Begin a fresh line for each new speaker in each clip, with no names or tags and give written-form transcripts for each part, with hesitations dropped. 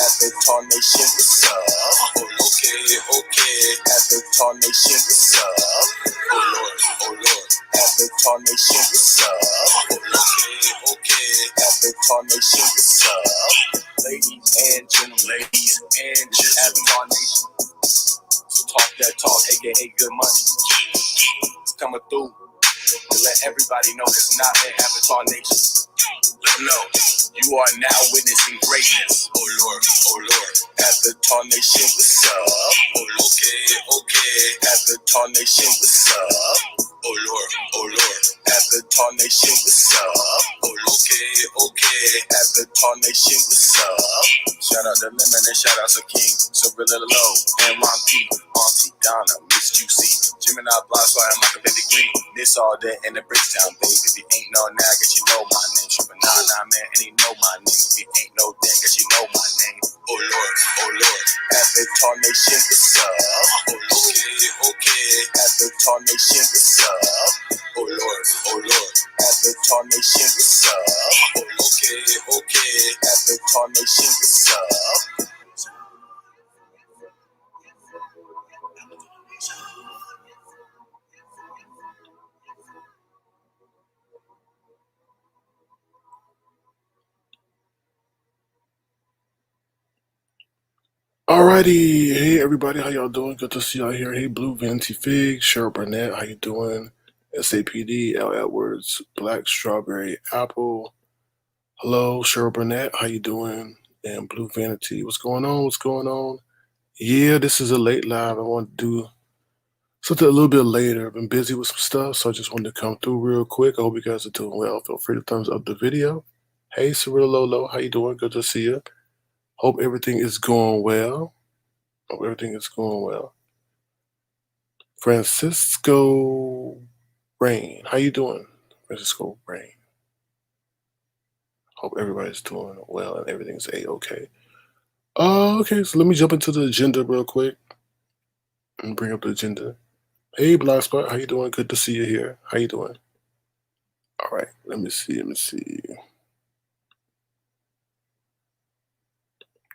Avatar Nation, what's up? Oh, okay. Avatar Nation, what's up? Oh Lord. Avatar Nation, what's up? Oh, okay. Avatar Nation, what's up? Ladies and gentlemen, Avatar Nation. Talk that talk, aka good money. It's coming through to let everybody know it's not an Avatar Nation. Let them know you are now witnessing greatness. Oh Lord. Avatar Nation, what's up? Oh, okay. Avatar Nation, what's up? Oh Lord. Avatar Nation, what's up? Oh, okay. Avatar Nation, what's up? Shout out to Lemon and shout out to King, Silver Little Low, and Ron P, Auntie Donna, Miss Juicy, Gemini Block, so I'm like a baby green. This all day in the Bricktown, baby. If you ain't know now, guess you know my name. Triple 99, man, and he know my name. If you ain't know then, guess you know my name. Oh Lord. Avatar Nation, what's up? Oh, okay. Avatar Nation, what's up? Oh Lord. Avatar Nation, what's up? Oh, okay. Avatar Nation, what's up? Alrighty, hey everybody, how y'all doing? Good to see y'all here. Hey Blue Venti Fig, Cheryl Burnett, how you doing? SAPD, L Edwards, Black Strawberry Apple. Hello, Cheryl Burnett, how you doing? And Blue Vanity, what's going on? Yeah, this is a late live. I want to do something a little bit later. I've been busy with some stuff, so I just wanted to come through real quick. I hope you guys are doing well. Feel free to thumbs up the video. Hey, Cirilla Lolo, how you doing? Good to see you. Hope everything is going well. Francisco Rain, how you doing? Francisco Rain. Hope everybody's doing well and everything's a-okay. Okay, so let me jump into the agenda real quick and bring up the agenda. Hey, Blogspot, how you doing? Good to see you here. How you doing? All right, let me see.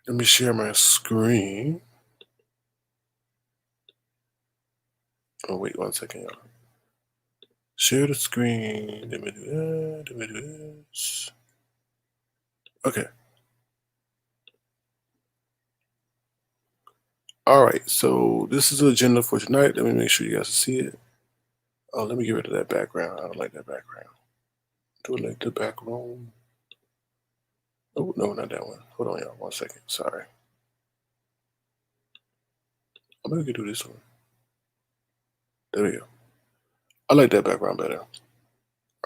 Let me share my screen. Oh, wait 1 second, y'all. Share the screen. Let me do this. Okay. All right, so this is the agenda for tonight. Let me make sure you guys see it. Oh, let me get rid of that background. I don't like that background. Do I like the background? Oh, no, not that one. Hold on, y'all. 1 second. Sorry. I'm going to do this one. There we go. I like that background better. All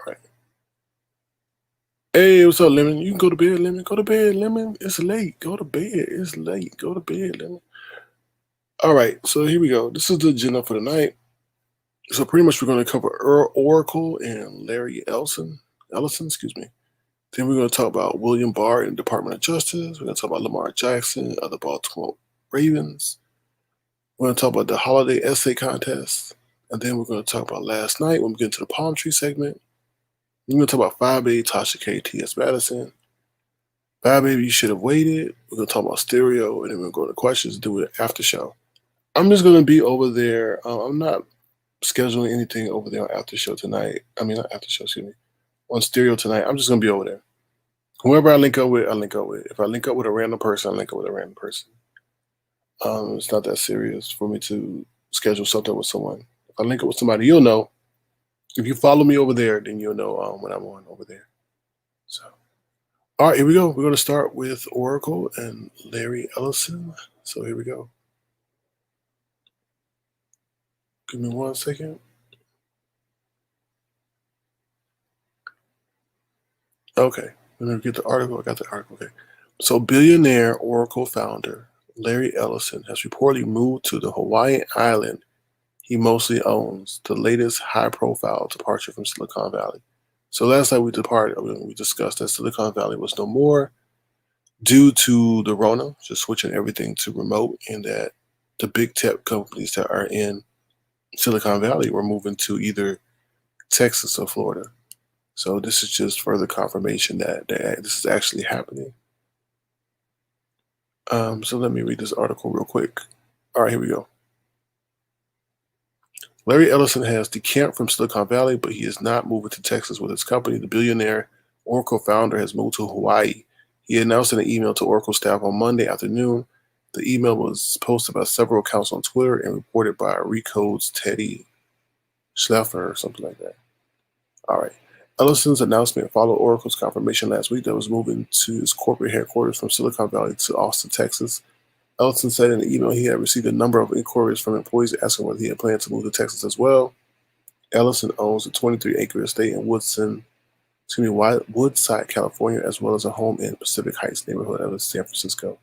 right. Hey, what's up, Lemon? You can go to bed, Lemon. Go to bed, Lemon. It's late. Go to bed. It's late. Go to bed, Lemon. All right, so here we go. This is the agenda for tonight. So pretty much we're going to cover Oracle and Larry Ellison. Then we're going to talk about William Barr and Department of Justice. We're going to talk about Lamar Jackson of the Baltimore Ravens. We're going to talk about the holiday essay contest. And then we're going to talk about last night when we get into the palm tree segment. We're going to talk about Fyebabe, Tasha K, T.S. Madison. Fyebabe, you should have waited. We're going to talk about stereo, and then we're going to go to questions and do it after show. I'm just going to be over there. I'm not scheduling anything over there on after show tonight. I mean, not after show, excuse me. On stereo tonight, I'm just going to be over there. Whoever I link up with, I link up with. If I link up with a random person, I link up with a random person. It's not that serious for me to schedule something with someone. If I link up with somebody, you'll know. If you follow me over there, then you'll know when I'm on over there. So, all right, here we go. We're going to start with Oracle and Larry Ellison. So here we go. Give me 1 second. Okay, let me get the article. I got the article. Okay. So billionaire Oracle founder Larry Ellison has reportedly moved to the Hawaiian island he mostly owns, the latest high-profile departure from Silicon Valley. So last night we discussed that Silicon Valley was no more due to the Rona, just switching everything to remote, and that the big tech companies that are in Silicon Valley were moving to either Texas or Florida. So this is just further confirmation that this is actually happening.
So let me read this article real quick. All right, here we go. Larry Ellison has decamped from Silicon Valley, but he is not moving to Texas with his company. The billionaire Oracle founder has moved to Hawaii. He announced in an email to Oracle staff on Monday afternoon. The email was posted by several accounts on Twitter and reported by Recode's Teddy Schleffer or something like that. All right. Ellison's announcement followed Oracle's confirmation last week that was moving to his corporate headquarters from Silicon Valley to Austin, Texas. Ellison said in the email he had received a number of inquiries from employees asking whether he had planned to move to Texas as well. Ellison owns a 23-acre estate in Woodside, California, as well as a home in Pacific Heights neighborhood of San Francisco.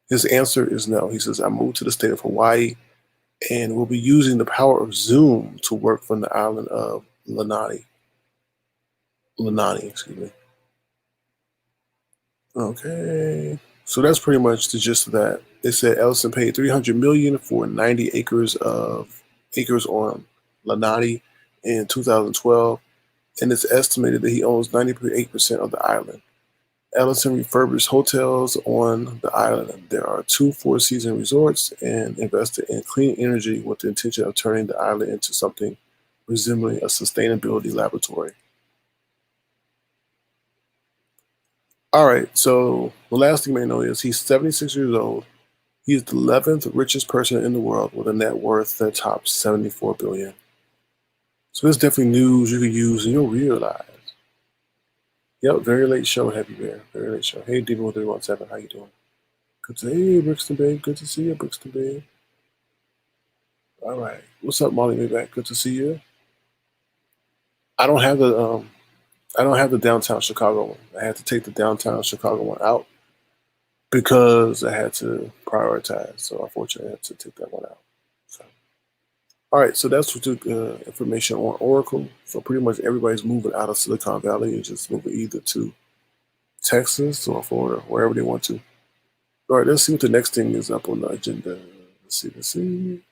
His answer is no. He says, I moved to the state of Hawaii and will be using the power of Zoom to work from the island of Lanai. Excuse me. Okay. So that's pretty much the gist of that. They said Ellison paid $300 million for 90 acres on Lanai in 2012, and it's estimated that he owns 98% of the island. Ellison refurbished hotels on the island. There are 2 four-season resorts and invested in clean energy with the intention of turning the island into something resembling a sustainability laboratory. All right, so the last thing you may know is he's 76 years old. He is the 11th richest person in the world with a net worth that tops $74 billion. So this is definitely news you can use and you'll realize. Yep, very late show, Happy Bear. Very late show. Hey, Demon1317, how you doing? Good to see you, Brixton Babe. Good to see you, Brixton Babe. All right. What's up, Molly Mayback? Good to see you. I don't have the downtown Chicago one. I had to take the downtown Chicago one out because I had to prioritize. So unfortunately, I had to take that one out. So, all right, so that's what the information on Oracle. So pretty much everybody's moving out of Silicon Valley and just moving either to Texas or Florida, wherever they want to. All right, let's see what the next thing is up on the agenda. Let's see. Let's see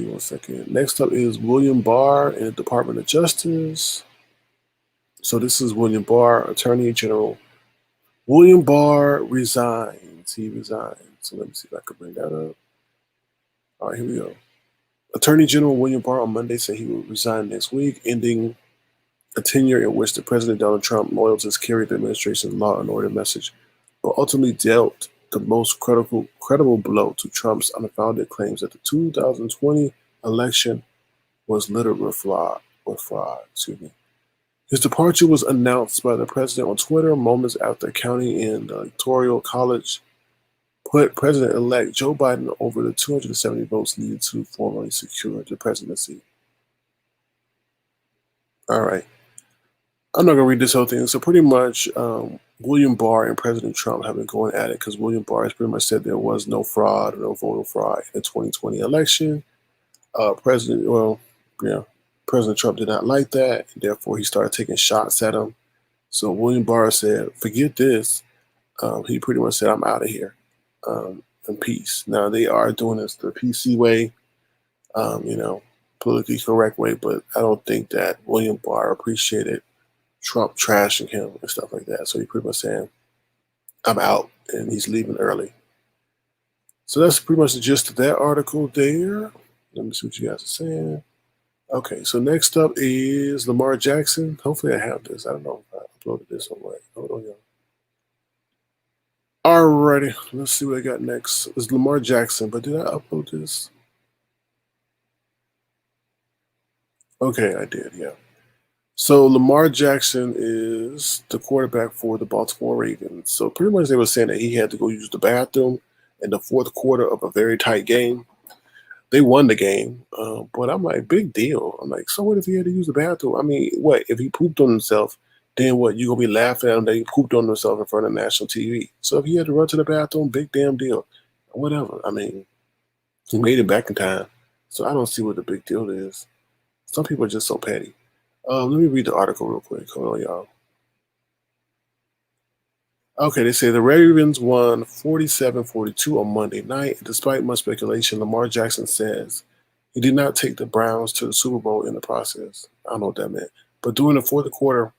1 second. Next up is William Barr in the Department of Justice. So this is William Barr, Attorney General. William Barr resigns. He resigned. So let me see if I can bring that up. All right, here we go. Attorney General William Barr on Monday said he will resign next week, ending a tenure in which the President Donald Trump loyalists carried the administration's law and order message, but ultimately dealt the most credible blow to Trump's unfounded claims that the 2020 election was littered with fraud. His departure was announced by the president on Twitter moments after counting in the Electoral College put President-elect Joe Biden over the 270 votes needed to formally secure the presidency. All right. I'm not going to read this whole thing. So pretty much William Barr and President Trump have been going at it because William Barr has pretty much said there was no fraud or no voter fraud in the 2020 election. President Trump did not like that. And therefore, he started taking shots at him. So William Barr said, forget this. He pretty much said, I'm out of here in peace. Now, they are doing this the PC way, politically correct way, but I don't think that William Barr appreciated Trump trashing him and stuff like that. So he pretty much saying, I'm out, and he's leaving early. So that's pretty much the gist of that article there. Let me see what you guys are saying. Okay, so next up is Lamar Jackson. Hopefully I have this. I don't know if I uploaded this or what. Hold on, y'all. Alrighty, let's see what I got next. It's Lamar Jackson, but did I upload this? Okay, I did, yeah. So Lamar Jackson is the quarterback for the Baltimore Ravens. So pretty much they were saying that he had to go use the bathroom in the fourth quarter of a very tight game. They won the game, but I'm like, big deal. I'm like, so what if he had to use the bathroom? I mean, what if he pooped on himself? Then what? You gonna be laughing at him that he pooped on himself in front of national TV? So if he had to run to the bathroom, big damn deal. Whatever. I mean, he made it back in time, so I don't see what the big deal is. Some people are just so petty. Let me read the article real quick. Hold on, y'all. Okay, they say the Ravens won 47-42 on Monday night. Despite much speculation, Lamar Jackson says he did not take the Browns to the Super Bowl in the process. I don't know what that meant. But during the fourth quarter,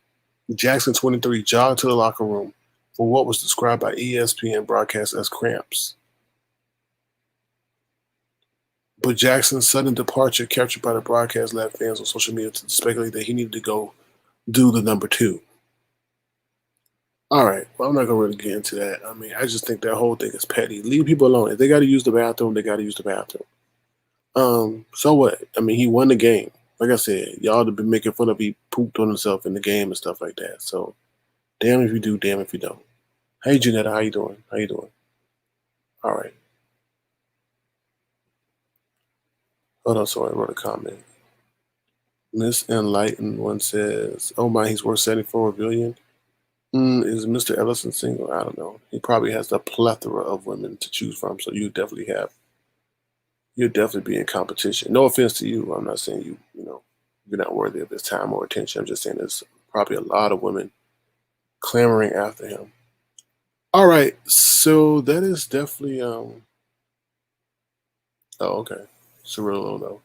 Jackson, 23, jogged to the locker room for what was described by ESPN broadcast as cramps. But Jackson's sudden departure, captured by the broadcast, led fans on social media to speculate that he needed to go do the number 2. All right, well, I'm not gonna really get into that. I mean, I just think that whole thing is petty. Leave people alone. If they got to use the bathroom, they got to use the bathroom. So what? I mean, he won the game. Like I said, y'all have been making fun of he pooped on himself in the game and stuff like that. So, damn if you do, damn if you don't. Hey, Janetta, how you doing? How you doing? All right. Hold on, sorry, I wrote a comment. Miss Enlightened one says, "Oh my, he's worth 74 billion." Is Mr. Ellison single? I don't know. He probably has a plethora of women to choose from, so you'll definitely be in competition. No offense to you. I'm not saying you're not worthy of his time or attention. I'm just saying there's probably a lot of women clamoring after him. All right, so that is definitely oh, okay. Cirillo though.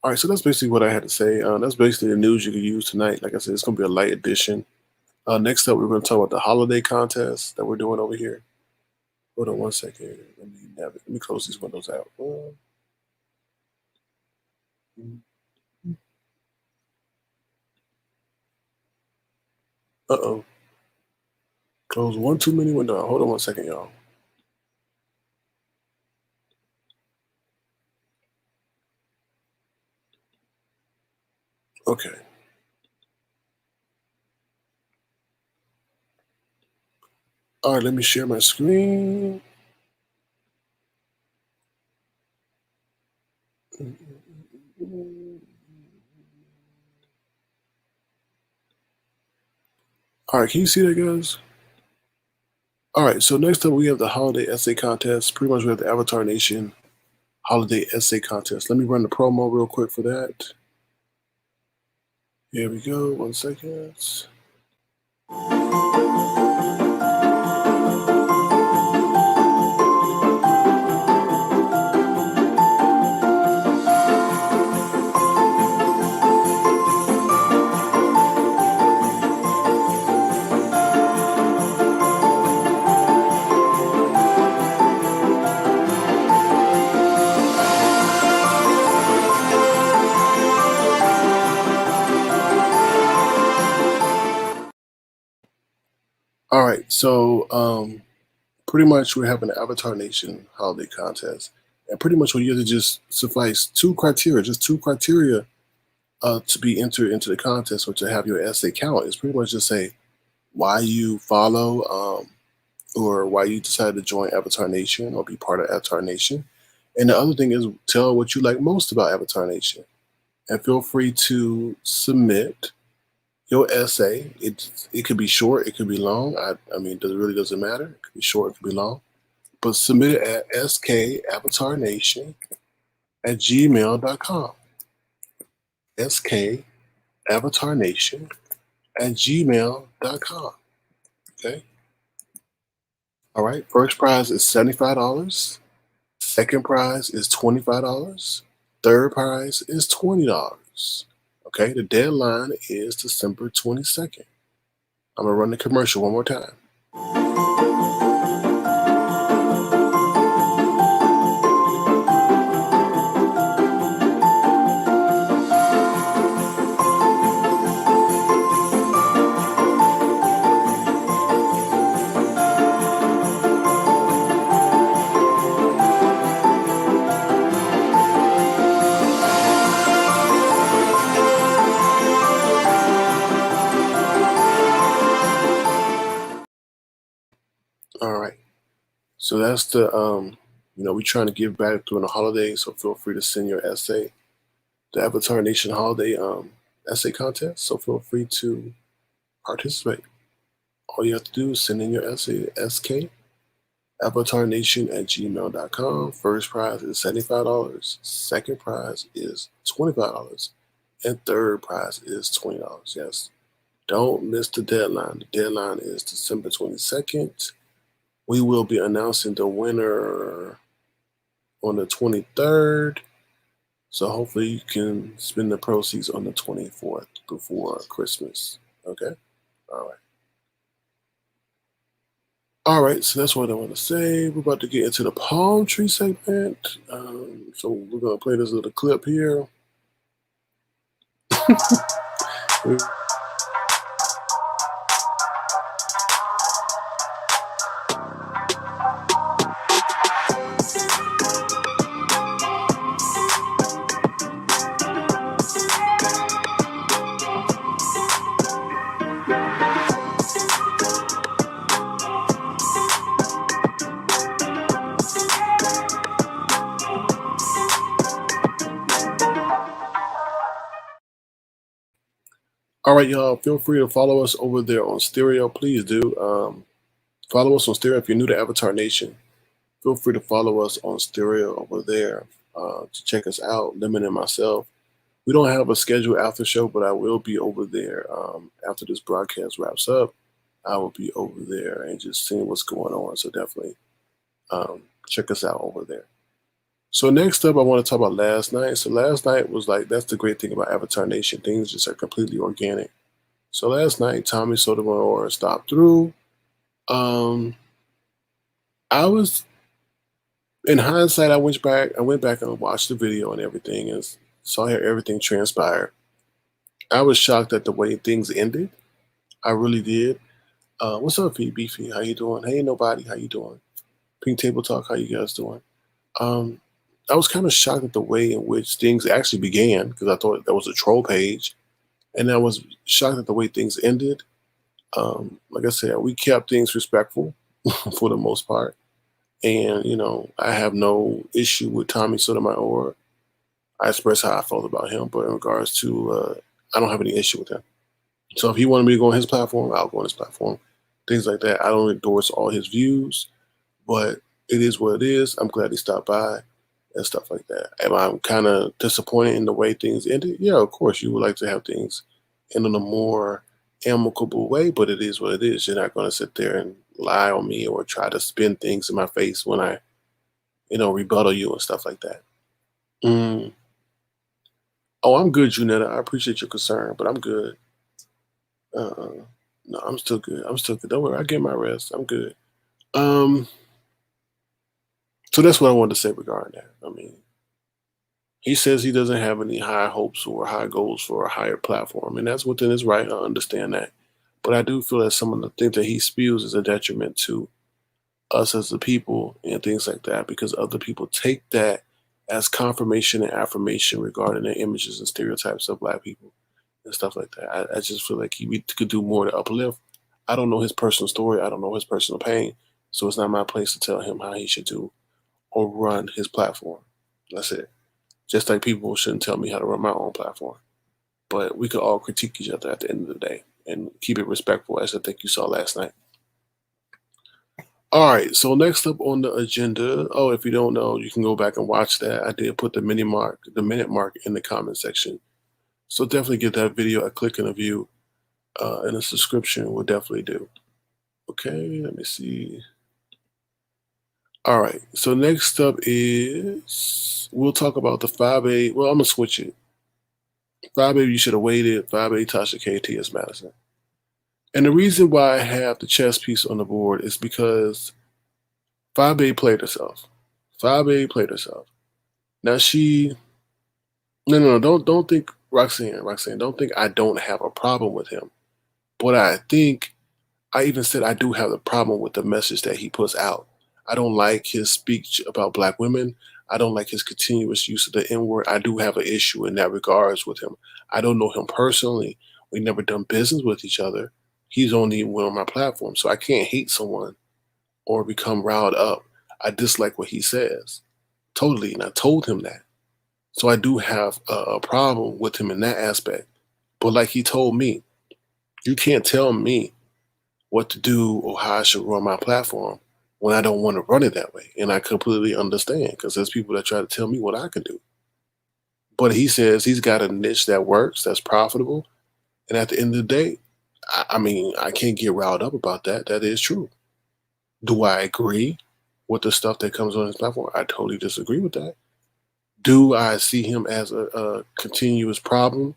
All right, so that's basically what I had to say. That's basically the news you can use tonight. Like I said, it's gonna be a light edition. Next up, we're going to talk about the holiday contest that we're doing over here. Hold on one second. Let me close these windows out. Uh-oh. Close one too many windows. Hold on one second, y'all. Okay. All right, let me share my screen. All right, can you see that, guys? All right, so next up we have the holiday essay contest. Pretty much we have the Avatar Nation holiday essay contest. Let me run the promo real quick for that. Here we go. 1 second. All right, so pretty much we're having an Avatar Nation holiday contest, and pretty much what you have to just suffice just two criteria to be entered into the contest or to have your essay count. Is pretty much just say why you follow or why you decided to join Avatar Nation or be part of Avatar Nation, and the other thing is tell what you like most about Avatar Nation, and feel free to submit your essay. It could be short, it could be long. I mean, it really doesn't matter. It could be short, it could be long. But submit it at skavatarnation@gmail.com. skavatarnation@gmail.com. Okay. All right. First prize is $75. Second prize is $25. Third prize is $20. Okay. The deadline is December 22nd. I'm going to run the commercial one more time. All right. So that's the we're trying to give back during the holidays, so feel free to send your essay. The Avatar Nation holiday essay contest. So feel free to participate. All you have to do is send in your essay to skavatarnation@gmail.com. First prize is $75. Second prize is $25. And third prize is $20. Yes. Don't miss the deadline. The deadline is December 22nd. We will be announcing the winner on the 23rd. So hopefully you can spend the proceeds on the 24th before Christmas. Okay? All right. All right, so that's what I want to say. We're about to get into the palm tree segment. So we're going to play this little clip here. All right, y'all, feel free to follow us over there on Stereo. Please do. Follow us on Stereo if you're new to Avatar Nation. Feel free to follow us on Stereo over there to check us out, Lemon and myself. We don't have a scheduled after show, but I will be over there after this broadcast wraps up. I will be over there and just seeing what's going on. So definitely check us out over there. So next up, I want to talk about last night. So last night was like, that's the great thing about Avatar Nation. Things just are completely organic. So last night, Tommy Sotomayor stopped through. I was, in hindsight, I went back and watched the video and everything and saw how everything transpired. I was shocked at the way things ended. I really did. What's up, Fyebabe? How you doing? Hey, nobody. How you doing? Pink Table Talk. How you guys doing? I was kind of shocked at the way in which things actually began because I thought that was a troll page, and I was shocked at the way things ended. Like I said, we kept things respectful for the most part, and I have no issue with Tommy Sotomayor. I expressed how I felt about him, but in regards to, I don't have any issue with him. So if he wanted me to go on his platform, I'll go on his platform. Things like that. I don't endorse all his views, but it is what it is. I'm glad he stopped by and stuff like that. Am I kind of disappointed in the way things ended? Yeah, of course. You would like to have things end in a more amicable way, but it is what it is. You're not going to sit there and lie on me or try to spin things in my face when I, rebuttal you and stuff like that. Oh, I'm good, Junetta. I appreciate your concern, but I'm good. No, I'm still good. I'm still good. Don't worry. I get my rest. I'm good. So that's what I wanted to say regarding that. I mean, he says he doesn't have any high hopes or high goals for a higher platform, and that's within his right. I understand that. But I do feel that some of the things that he spews is a detriment to us as the people and things like that because other people take that as confirmation and affirmation regarding the images and stereotypes of Black people and stuff like that. I just feel like he could do more to uplift. I don't know his personal story. I don't know his personal pain. So it's not my place to tell him how he should do or run his platform. That's it. Just like people shouldn't tell me how to run my own platform. But we could all critique each other at the end of the day and keep it respectful, as I think you saw last night. All right, so next up on the agenda. Oh, if you don't know, you can go back and watch that. I did put the minute mark in the comment section. So definitely give that video a click and a view, and a subscription will definitely do. Okay, let me see. All right, so next up is we'll talk about the Fyebabe. Well, I'm gonna switch it. Fyebabe, you should have waited. Fyebabe, Tasha, KTS, Madison. And the reason why I have the chess piece on the board is because Fyebabe played herself. Fyebabe played herself. Now don't think Roxanne, don't think I don't have a problem with him. But I think I even said I do have a problem with the message that he puts out. I don't like his speech about Black women. I don't like his continuous use of the N-word. I do have an issue in that regards with him. I don't know him personally. We never done business with each other. He's only one on my platform, so I can't hate someone or become riled up. I dislike what he says. Totally, and I told him that. So I do have a problem with him in that aspect. But like he told me, you can't tell me what to do or how I should run my platform when I don't want to run it that way. And I completely understand because there's people that try to tell me what I can do. But he says he's got a niche that works, that's profitable. And at the end of the day, I mean, I can't get riled up about that. That is true. Do I agree with the stuff that comes on his platform? I totally disagree with that. Do I see him as a continuous problem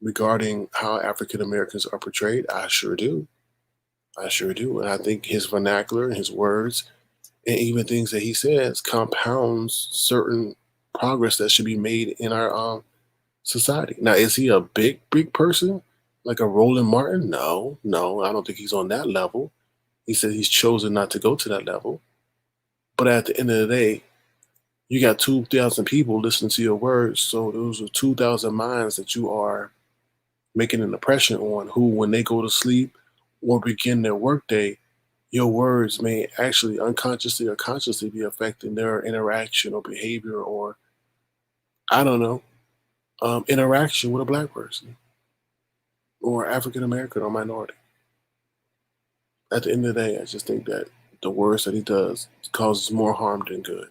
regarding how African Americans are portrayed? I sure do. I sure do. And I think his vernacular and his words and even things that he says compounds certain progress that should be made in our society. Now, is he a big person like a Roland Martin? No, no, I don't think he's on that level. He said he's chosen not to go to that level. But at the end of the day, you got 2,000 people listening to your words. So those are 2,000 minds that you are making an impression on who, when they go to sleep or begin their workday, your words may actually unconsciously or consciously be affecting their interaction or behavior or, I don't know, interaction with a black person or African American or minority. At the end of the day, I just think that the words that he does causes more harm than good.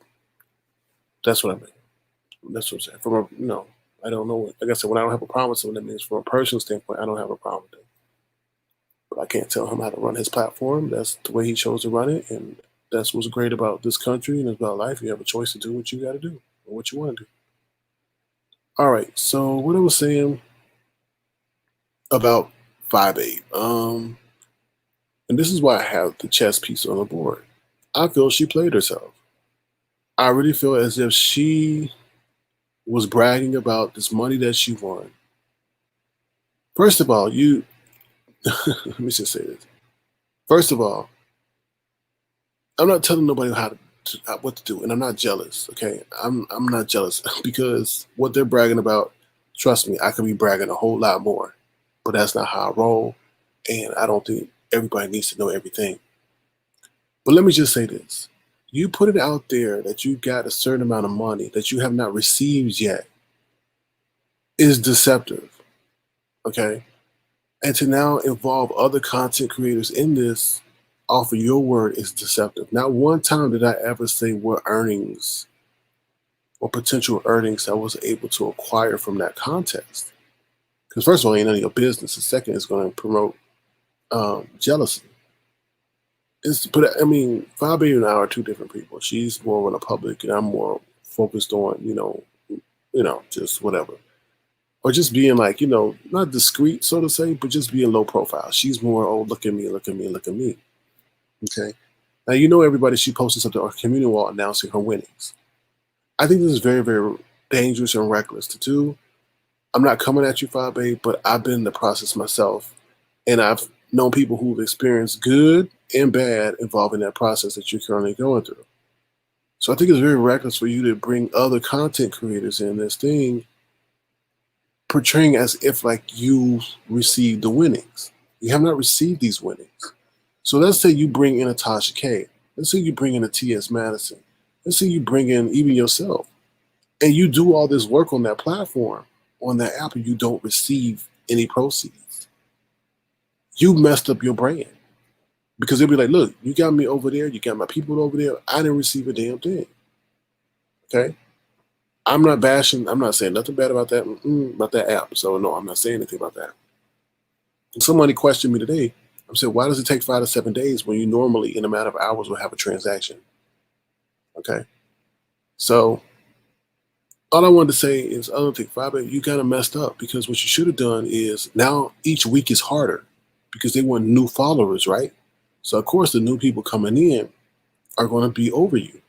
That's what I mean. That's what I'm saying. From a, I don't know. Like I said, when I don't have a problem with someone, that means from a personal standpoint, I don't have a problem with it. But I can't tell him how to run his platform. That's the way he chose to run it, and that's what's great about this country and about life. You have a choice to do what you got to do or what you want to do. All right. So what I was saying about Fyebabe, and this is why I have the chess piece on the board. I feel she played herself. I really feel as if she was bragging about this money that she won. First of all, let me just say this. First of all, I'm not telling nobody what to do, and I'm not jealous. Okay, I'm not jealous because what they're bragging about, trust me, I could be bragging a whole lot more, but that's not how I roll, and I don't think everybody needs to know everything. But let me just say this: you put it out there that you got a certain amount of money that you have not received yet is deceptive. Okay, and to now involve other content creators in this off of your word is deceptive. Not one time did I ever say what earnings or potential earnings I was able to acquire from that contest. Because first of all, ain't none of your business. The second is going to promote jealousy. But I mean, Fyebabe and I are two different people. She's more on the public, and I'm more focused on just whatever, or just being like not discreet, so to say, but just being low profile. She's more, oh, look at me, look at me, look at me. Okay. Now, everybody, she posted something on her community wall announcing her winnings. I think this is very, very dangerous and reckless to do. I'm not coming at you, Fyebabe, but I've been in the process myself. And I've known people who've experienced good and bad involving that process that you're currently going through. So I think it's very reckless for you to bring other content creators in this thing, portraying as if like you received the winnings. You have not received these winnings. So let's say you bring in a Tasha K. Let's say you bring in a T.S. Madison. Let's say you bring in even yourself. And you do all this work on that platform, on that app, and you don't receive any proceeds. You messed up your brand. Because they'll be like, look, you got me over there. You got my people over there. I didn't receive a damn thing. Okay? I'm not bashing. I'm not saying nothing bad about that app. So, no, I'm not saying anything about that. And somebody questioned me today. I said, why does it take 5 to 7 days when you normally, in a matter of hours, will have a transaction? Okay? So, all I wanted to say is, I don't think, Fyebabe, you kind of messed up because what you should have done is now each week is harder because they want new followers, right? So, of course, the new people coming in are going to be over you.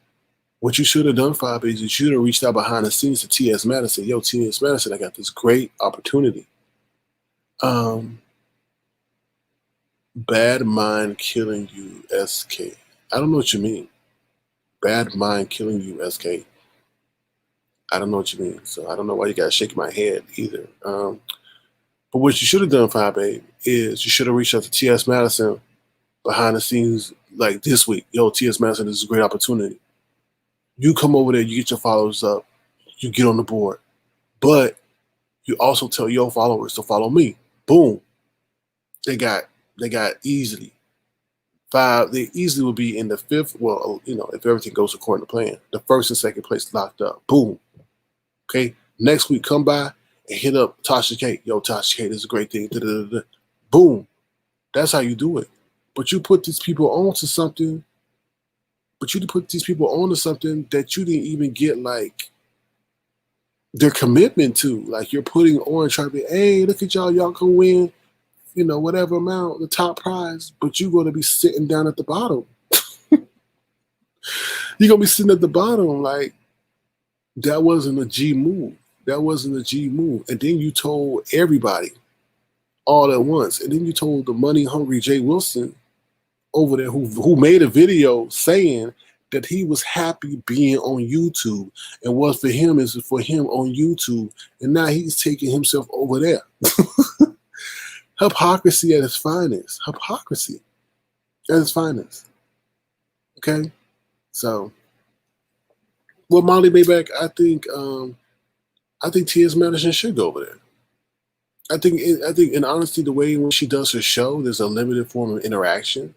What you should have done, Fyebabe, is you should have reached out behind the scenes to T.S. Madison. Yo, T.S. Madison, I got this great opportunity. Bad mind killing you, SK. I don't know what you mean. Bad mind killing you, SK. I don't know what you mean. So I don't know why you got to shake my head either. But what you should have done, Fyebabe, is you should have reached out to T.S. Madison behind the scenes like this week. Yo, T.S. Madison, this is a great opportunity. You come over there, you get your followers up, you get on the board. But you also tell your followers to follow me. Boom. They got easily they easily will be in the fifth. Well, if everything goes according to plan, the first and second place locked up. Boom. Okay. Next week, come by and hit up Tasha K. Yo, Tasha K, this is a great thing. Da-da-da-da. Boom. That's how you do it. But you put these people onto something. That you didn't even get like their commitment to. Like you're putting on, trying to be, hey, look at y'all can win whatever amount, the top prize, but you're going to be sitting down at the bottom. You're going to be sitting at the bottom like, that wasn't a G move. That wasn't a G move. And then you told everybody all at once. And then you told the money hungry Jay Wilson over there who made a video saying that he was happy being on YouTube, and what for him is for him on YouTube. And now he's taking himself over there. Hypocrisy at its finest. Hypocrisy at its finest. Okay? So, well, Molly Mayback, I think T.S. Madison should go over there. I think in honesty, the way in which she does her show, there's a limited form of interaction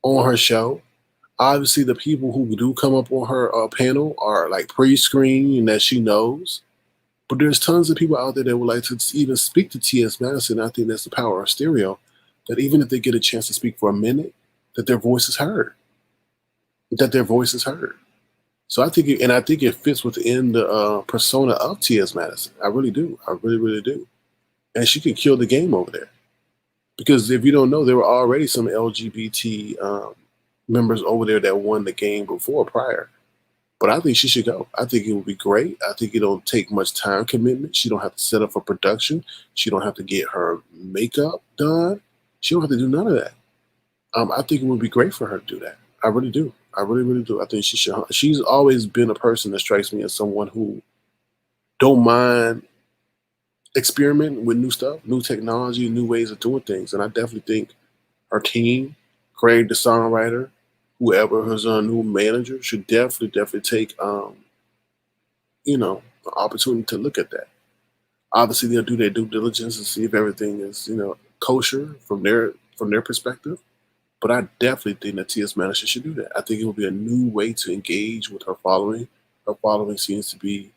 on her show. Obviously, the people who do come up on her panel are like pre-screened and that she knows. But there's tons of people out there that would like to even speak to T.S. Madison. I think that's the power of stereo, that even if they get a chance to speak for a minute, that their voice is heard. So I think it fits within the persona of T.S. Madison. I really do. I really, really do. And she could kill the game over there. Because if you don't know, there were already some LGBT members over there that won the game prior. But I think she should go. I think it would be great. I think it don't take much time commitment. She don't have to set up for production. She don't have to get her makeup done. She don't have to do none of that. I think it would be great for her to do that. I really do. I really, really do. I think she should. She's always been a person that strikes me as someone who don't mind experimenting with new stuff, new technology, new ways of doing things. And I definitely think her team, Craig, the songwriter, whoever is a new manager, should definitely take, the opportunity to look at that. Obviously, they'll do their due diligence and see if everything is, kosher from their perspective. But I definitely think that T.S. Madison should do that. I think it would be a new way to engage with her following. Her following seems to be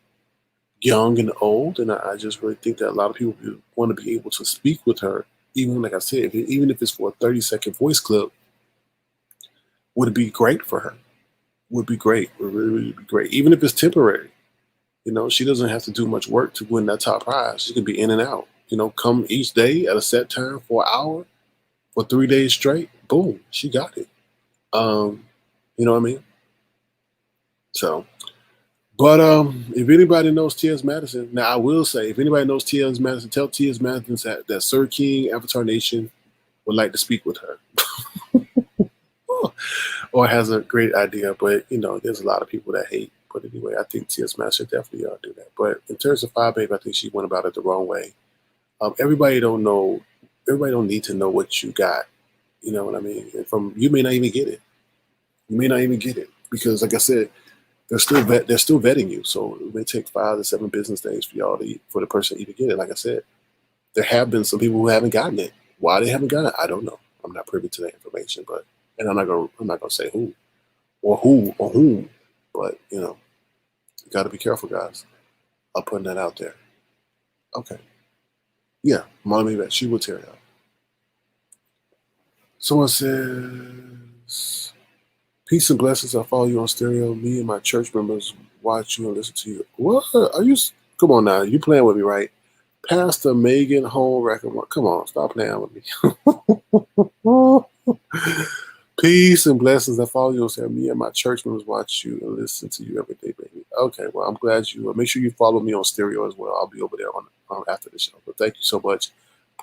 young and old, and I just really think that a lot of people want to be able to speak with her, even like I said, even if it's for a 30-second voice clip, would be great for her. Would be great. Would really, really be great. Even if it's temporary. She doesn't have to do much work to win that top prize. She can be in and out. Come each day at a set time for an hour, for 3 days straight. Boom, she got it. You know what I mean? So, but if anybody knows T.S. Madison, now I will say, if anybody knows T.S. Madison, tell T.S. Madison that Sir King, Avatar Nation, would like to speak with her. Or has a great idea, but there's a lot of people that hate. But anyway, I think T.S. Madison definitely do that. But in terms of Fyebabe, I think she went about it the wrong way. Everybody don't need to know what you got. You know what I mean? And you may not even get it. You may not even get it because, like I said, they're still vetting you. So it may take 5 to 7 business days for the person to even get it. Like I said, there have been some people who haven't gotten it. Why they haven't gotten it, I don't know. I'm not privy to that information, and I'm not gonna say who or whom. But you got to be careful, guys. I'm putting that out there. Okay. Yeah, Mommy Bet, she will tear you up. Someone says, peace and blessings. I follow you on stereo. Me and my church members watch you and listen to you. What? Are you? Come on now. You playing with me, right? Pastor Megan Home Record. Come on. Stop playing with me. Peace and blessings. I follow you on stereo. Me and my church members watch you and listen to you every day, baby. Okay. Well, I'm glad you. Make sure you follow me on stereo as well. I'll be over there on after the show. But thank you so much,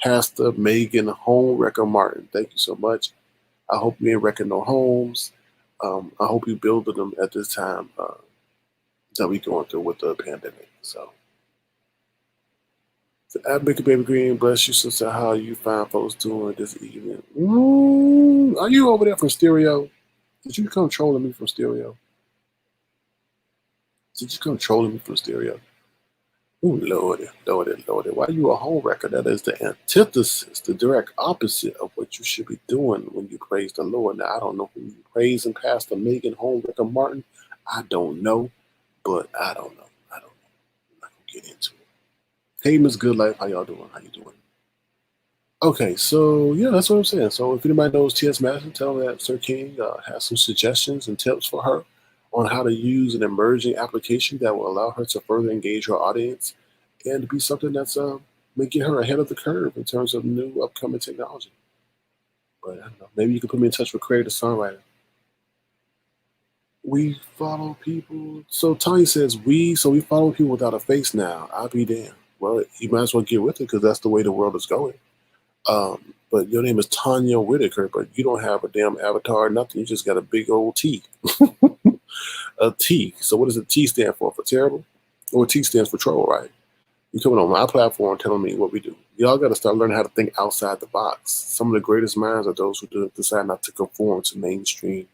Pastor Megan Home Record Martin. Thank you so much. I hope you ain't wrecking no homes. I hope you building them at this time that we going through with the pandemic. So, Abigail Baby Green, bless you, sister. How you find folks doing this evening? Are you over there from stereo? Did you come trolling me from stereo? Oh, Lordy. Why you a home record? That is the antithesis, the direct opposite of what you should be doing when you praise the Lord. Now, I don't know who you praising, Pastor Megan Home Record Martin. I don't know, but I don't know. I'm not going to get into it. Hey, Miss Good Life, how y'all doing? How you doing? Okay, so yeah, that's what I'm saying. So if anybody knows T.S. Madison, tell them that Sir King has some suggestions and tips for her on how to use an emerging application that will allow her to further engage her audience and be something that's may get her ahead of the curve in terms of new upcoming technology. But I don't know. Maybe you can put me in touch with creative songwriter. We follow people. So Tanya says we follow people without a face now. I'll be damned. Well, you might as well get with it because that's the way the world is going. But your name is Tanya Whitaker, but you don't have a damn avatar, nothing. You just got a big old T. A T. So what does the T stand for? For terrible? Or T stands for troll, right? You're coming on my platform telling me what we do. Y'all got to start learning how to think outside the box. Some of the greatest minds are those who decide not to conform to mainstream.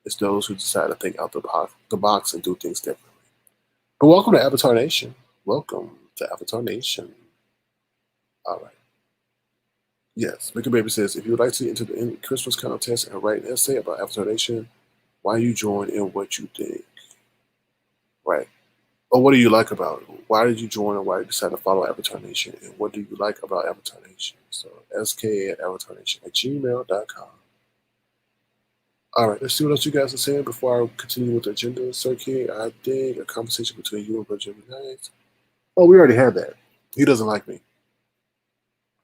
It's those who decide to think out the box and do things differently. But welcome to Avatar Nation. Welcome to Avatar Nation. All right. Yes, Mickey Baby says, if you would like to enter the Christmas contest and write an essay about Avatar Nation, why you join and what you think. Right. Or what do you like about it? Why did you join and why did you decide to follow Avatar Nation? And what do you like about Avatar Nation? So sk@avatarnation@gmail.com. All right, let's see what else you guys are saying before I continue with the agenda. Sir King, I think a conversation between you and Brother Night. Oh, we already had that. He doesn't like me.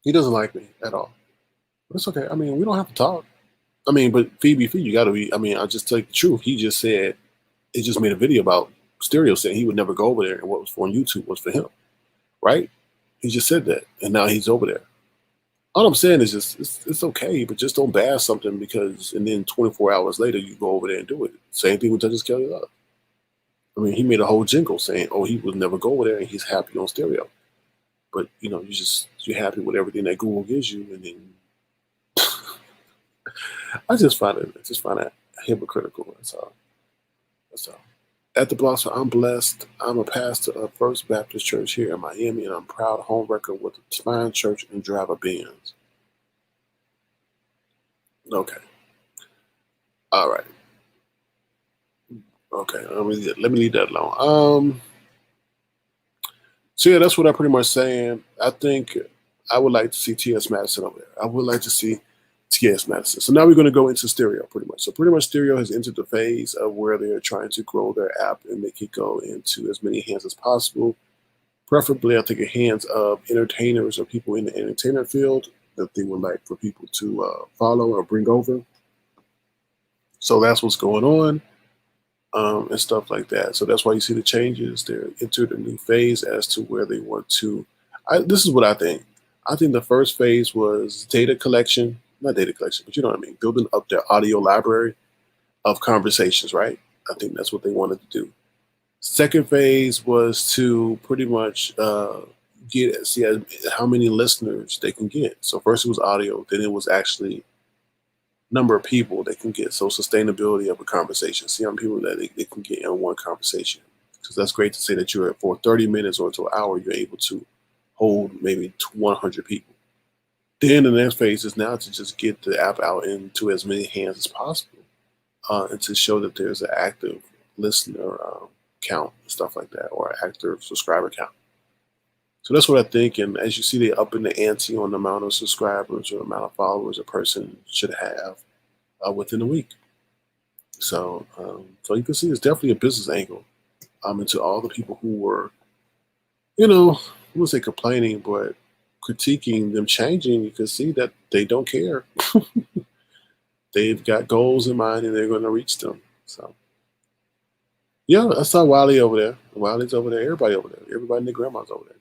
He doesn't like me at all. But it's okay. I mean, we don't have to talk. I mean, but Phoebe, you got to be. I mean, I'll just tell you the truth. He just said, he just made a video about Stereo saying he would never go over there, and what was for on YouTube was for him, right? He just said that, and now he's over there. All I'm saying is just it's okay, but just don't bash something because, and then 24 hours later you go over there and do it. Same thing with Judges Kelly Love. I mean, he made a whole jingle saying, "Oh, he would never go over there, and he's happy on Stereo." But you're happy with everything that Google gives you, and then I just find it hypocritical. That's all. That's all. At the Blossom, I'm blessed. I'm a pastor of First Baptist Church here in Miami, and I'm proud homewrecker with the Spine Church and drive a Benz. Okay. All right. Okay. Let me leave that alone. So yeah, that's what I'm pretty much saying. I think I would like to see T.S. Madison over there. I would like to see T.S. Madison. So now we're going to go into Stereo pretty much. So pretty much Stereo has entered the phase of where they're trying to grow their app and make it go into as many hands as possible. Preferably, I think, in hands of entertainers or people in the entertainment field that they would like for people to follow or bring over. So that's what's going on. And stuff like that. So that's why you see the changes. They're entered a new phase as to where they want to. This is what I think. I think the first phase was data collection, not data collection, but you know what I mean, building up their audio library of conversations, right? I think that's what they wanted to do. Second phase was to pretty much see how many listeners they can get. So first it was audio, then it was actually number of people they can get. So sustainability of a conversation. See how many people that they can get in one conversation. Because that's great to say that you're for 30 minutes or to an hour, you're able to hold maybe 100 people. Then the next phase is now to just get the app out into as many hands as possible, and to show that there's an active listener count and stuff like that, or an active subscriber count. So that's what I think. And as you see, they up in the ante on the amount of subscribers or the amount of followers a person should have within a week. So you can see it's definitely a business angle into all the people who were, I wouldn't say complaining, but critiquing them changing. You can see that they don't care. They've got goals in mind and they're going to reach them. So, yeah, I saw Wiley over there. Wiley's over there. Everybody over there. Everybody and their grandma's over there.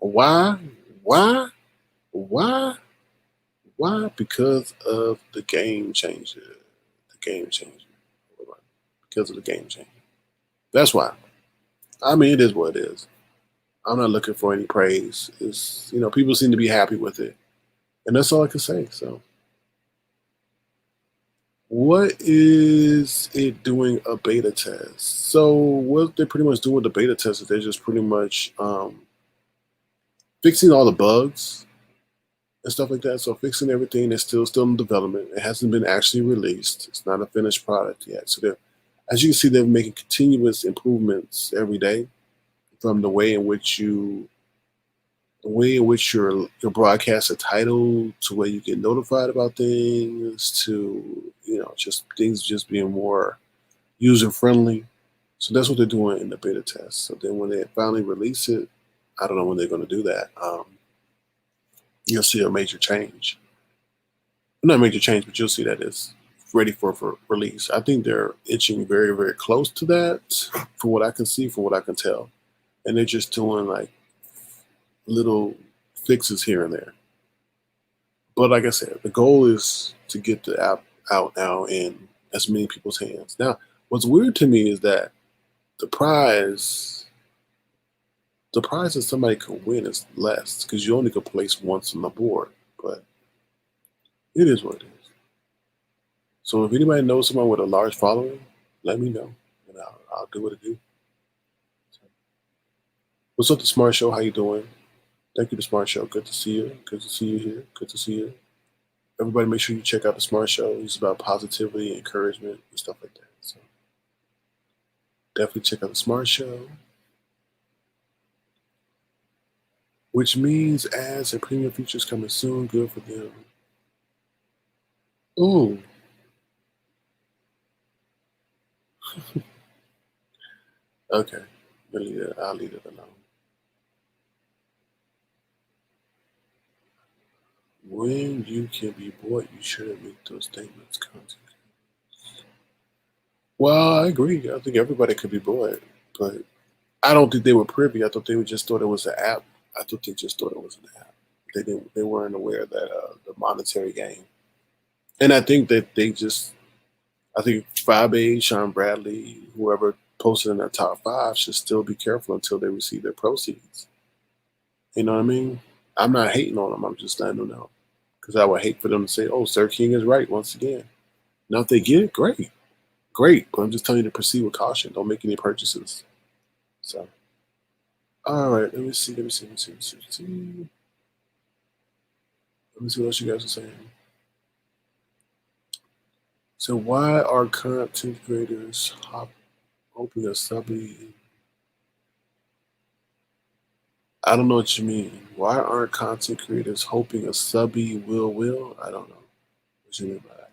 Why? Why? Why? Why? Because of the game changer. The game changer. Because of the game changer. That's why. I mean, it is what it is. I'm not looking for any praise. It's, people seem to be happy with it. And that's all I can say. So, what is it doing a beta test? So, what they're pretty much doing with the beta test is they're just pretty much fixing all the bugs and stuff like that. So fixing everything is still in development. It hasn't been actually released. It's not a finished product yet. So as you can see, they're making continuous improvements every day, from the way in which your broadcasts are titled, to where you get notified about things, to just things just being more user friendly. So that's what they're doing in the beta test. So then when they finally release it, I don't know when they're going to do that. you'll see a major change. Not a major change, but you'll see that it's ready for release. I think they're itching very, very close to that, from what I can see, from what I can tell. And they're just doing like little fixes here and there. But like I said, the goal is to get the app out now in as many people's hands. Now, what's weird to me is that the prize, the prize that somebody could win is less because you only could place once on the board. But it is what it is. So if anybody knows someone with a large following, let me know, and I'll do what I do. So, what's up, the Smart Show? How you doing? Thank you, the Smart Show. Good to see you. Good to see you here. Good to see you. Everybody, make sure you check out the Smart Show. It's about positivity, encouragement, and stuff like that. So definitely check out the Smart Show. Which means ads and premium features coming soon. Good for them. Ooh. Okay. I'll leave it alone. When you can be bought, you shouldn't make those statements. Content. Well, I agree. I think everybody could be bought, but I don't think they were privy. I thought they just thought it was an app. I thought they just thought it was an app. They didn't. They weren't aware that the monetary game. And I think that they just. I think Fyebabe, Sean Bradley, whoever posted in their top 5 should still be careful until they receive their proceeds. You know what I mean? I'm not hating on them. I'm just letting them know. Because I would hate for them to say, oh, Sir King is right once again. Now, if they get it, great. Great. But I'm just telling you to proceed with caution. Don't make any purchases. So, all right. Let me see. Let me see what else you guys are saying. So, why are content creators hoping a subby? I don't know what you mean. Why aren't content creators hoping a subby will? I don't know what you mean by that.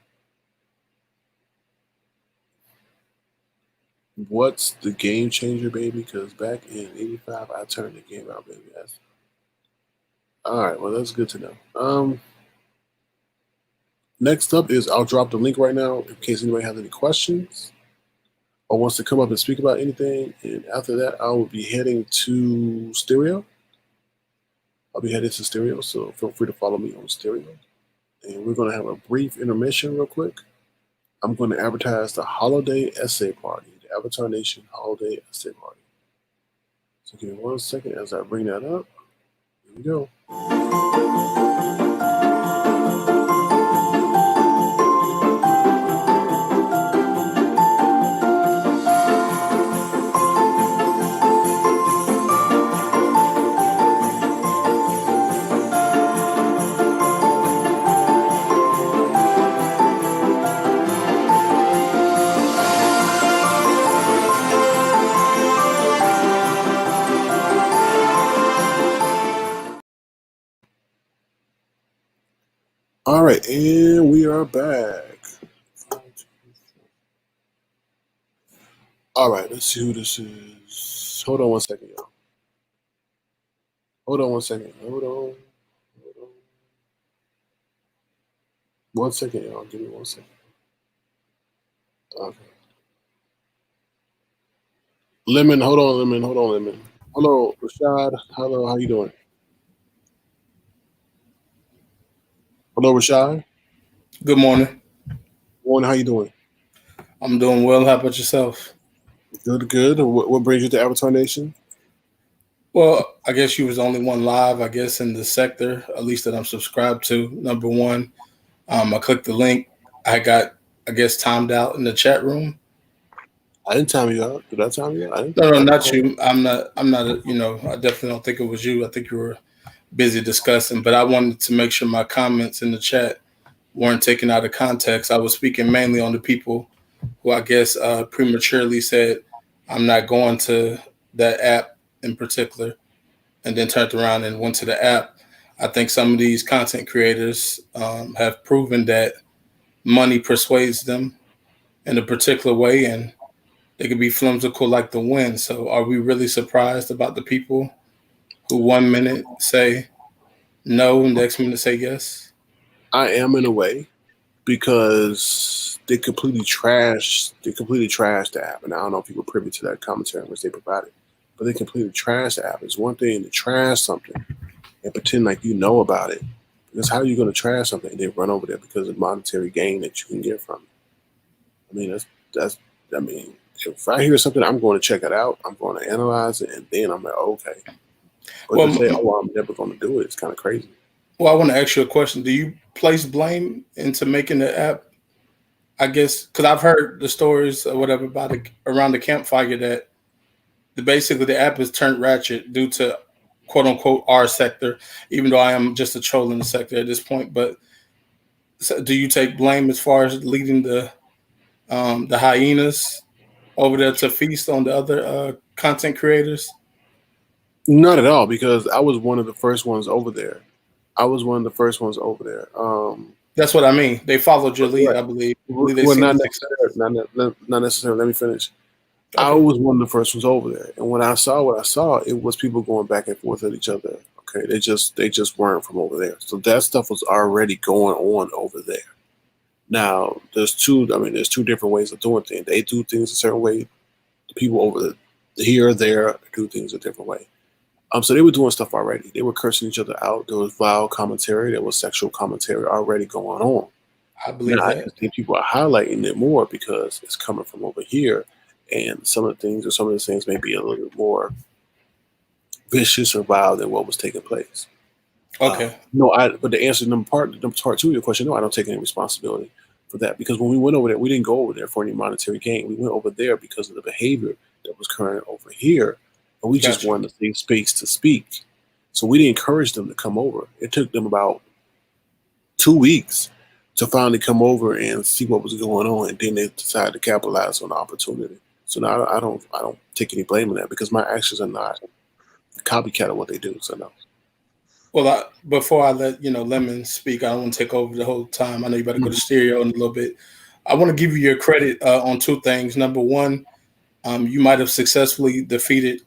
What's the game changer, baby? Because back in '85, I turned the game out, baby. All right. Well, that's good to know. Next up is I'll drop the link right now in case anybody has any questions or wants to come up and speak about anything. And after that, I will be heading to Stereo. I'll be headed to Stereo, so feel free to follow me on Stereo. And we're going to have a brief intermission real quick. I'm going to advertise the Holiday Essay Party, the Avatar Nation Holiday Essay Party. So give me 1 second as I bring that up. Here we go. All right, and we are back. All right, let's see who this is. Hold on 1 second, y'all. Hold on 1 second. Hold on. 1 second, y'all. Give me 1 second. Okay. Lemon, hold on, Lemon. Hello, Rashad. Hello, how you doing? Hello, Rashad.
Good morning.
Morning, how you doing?
I'm doing well. How about yourself?
Good. What brings you to Avatar Nation?
Well, I guess you was the only one live, I guess, in the sector, at least that I'm subscribed to. Number one, I clicked the link. I got, I guess, timed out in the chat room.
I didn't time you out. Did I time you out?
No, not you. I'm not. I definitely don't think it was you. I think you were busy discussing, but I wanted to make sure my comments in the chat weren't taken out of context. I was speaking mainly on the people who I guess prematurely said, I'm not going to that app in particular, and then turned around and went to the app. I think some of these content creators have proven that money persuades them in a particular way, and they could be flimsical like the wind. So are we really surprised about the people who 1 minute say no, and the next minute say yes?
I am in a way because they completely trashed the app, and I don't know if you were privy to that commentary in which they provided, but they completely trashed the app. It's one thing to trash something and pretend like you know about it, because how are you going to trash something and then run over there because of monetary gain that you can get from it? I mean, that's I mean, if I hear something, I'm going to check it out. I'm going to analyze it, and then I'm like, okay. But to
Well,
say, oh, I'm never going to do it, it's kind of crazy.
well, I want to ask you a question. Do you place blame into making the app? I guess because I've heard the stories or whatever about around the campfire that basically the app is turned ratchet due to quote unquote our sector, even though I am just a troll in the sector at this point. But so do you take blame as far as leading the hyenas over there to feast on the other content creators?
Not at all, because I was one of the first ones over there. I was one of the first ones over there.
That's what I mean. They followed your lead,
Right.
I believe. I believe they
Well,
seen
not
the success.
necessarily. Not necessarily. Let me finish. I
Okay,
was one of the first ones over there, and when I saw what I saw, it was people going back and forth at each other. Okay, they just weren't from over there, so that stuff was already going on over there. Now, there's two different ways of doing things. They do things a certain way. The people over here, there, do things a different way. So they were doing stuff already. They were cursing each other out. There was vile commentary. There was sexual commentary already going on.
I believe
Now I
that.
just think people are highlighting it more because it's coming from over here, and some of the things may be a little bit more vicious or vile than what was taking place.
Okay,
No, but the answer number part two of your question, no, I don't take any responsibility for that, because when we went over there, we didn't go over there for any monetary gain. We went over there because of the behavior that was current over here, and we just
gotcha.
wanted the safe space to speak. So we didn't encourage them to come over. It took them about 2 weeks to finally come over and see what was going on, and then they decided to capitalize on the opportunity. So now I don't take any blame in that, because my actions are not copycat of what they do. So no.
Well, before I let Lemon speak, I don't want to take over the whole time. I know you better go to
Mhm.
stereo in a little bit. I want to give you your credit on two things. Number one, you might have successfully defeated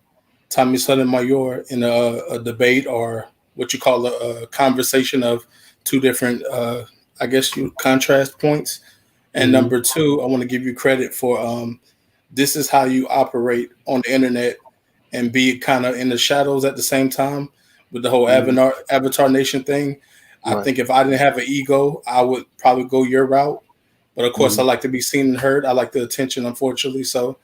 Tommy Sotomayor in a debate, or what you call a conversation of two different, I guess, you contrast points. And
Mhm.
number two, I want to give you credit for this is how you operate on the internet and be kind of in the shadows at the same time with the whole
Mhm.
Avatar Nation thing. I
Right.
think if I didn't have an ego, I would probably go your route. But of course, I
Mhm.
like to be seen and heard. I like the attention, unfortunately. So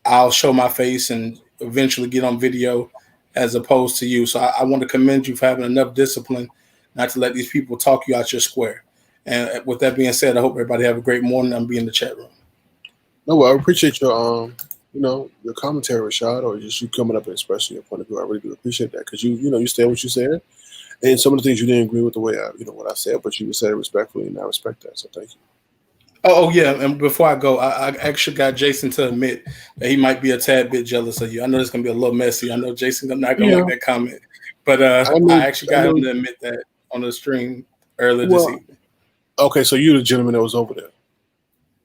I'll show my face and eventually get on video as opposed to you. So I want to commend you for having enough discipline not to let these people talk you out your square. And with that being said, I hope everybody have a great morning. I'm be in the chat room.
No, well, I appreciate your your commentary, Rashad, or just you coming up and expressing your point of view. I really do appreciate that, because you said what you said, and some of the things you didn't agree with the way what I said, but you said it respectfully, and I respect that. So thank you.
Oh yeah, and before I go, I actually got Jason to admit that he might be a tad bit jealous of you. I know it's gonna be a little messy. I know Jason not gonna like
Yeah,
that comment, but
I
I
know.
actually
I
got
know.
him to admit that on the stream earlier this
Well,
evening.
okay, so you're the gentleman that was over there.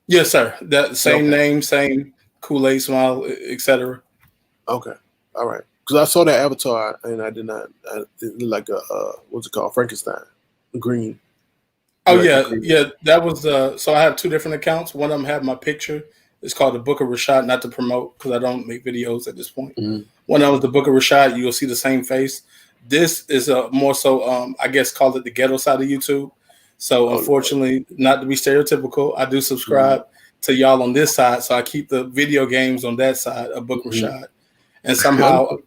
Yes, sir. That
Yeah,
same
okay,
name, same Kool-Aid smile, etc.
okay, all right. Because I saw that avatar, and I did not. It looked like a what's it called, Frankenstein, green,
Oh
like a
yeah,
green.
yeah. That was so I have two different accounts. One of them have my picture. It's called the Book of Rashad, not to promote because I don't make videos at this point.
Mhm.
One of them is the Book of Rashad. You'll see the same face. This is a more so I guess call it the ghetto side of YouTube. So
Oh Lord.
unfortunately, not to be stereotypical, I do
Mhm.
subscribe to y'all on this side. So I keep the video games on that side of Book
Mhm.
Rashad. And somehow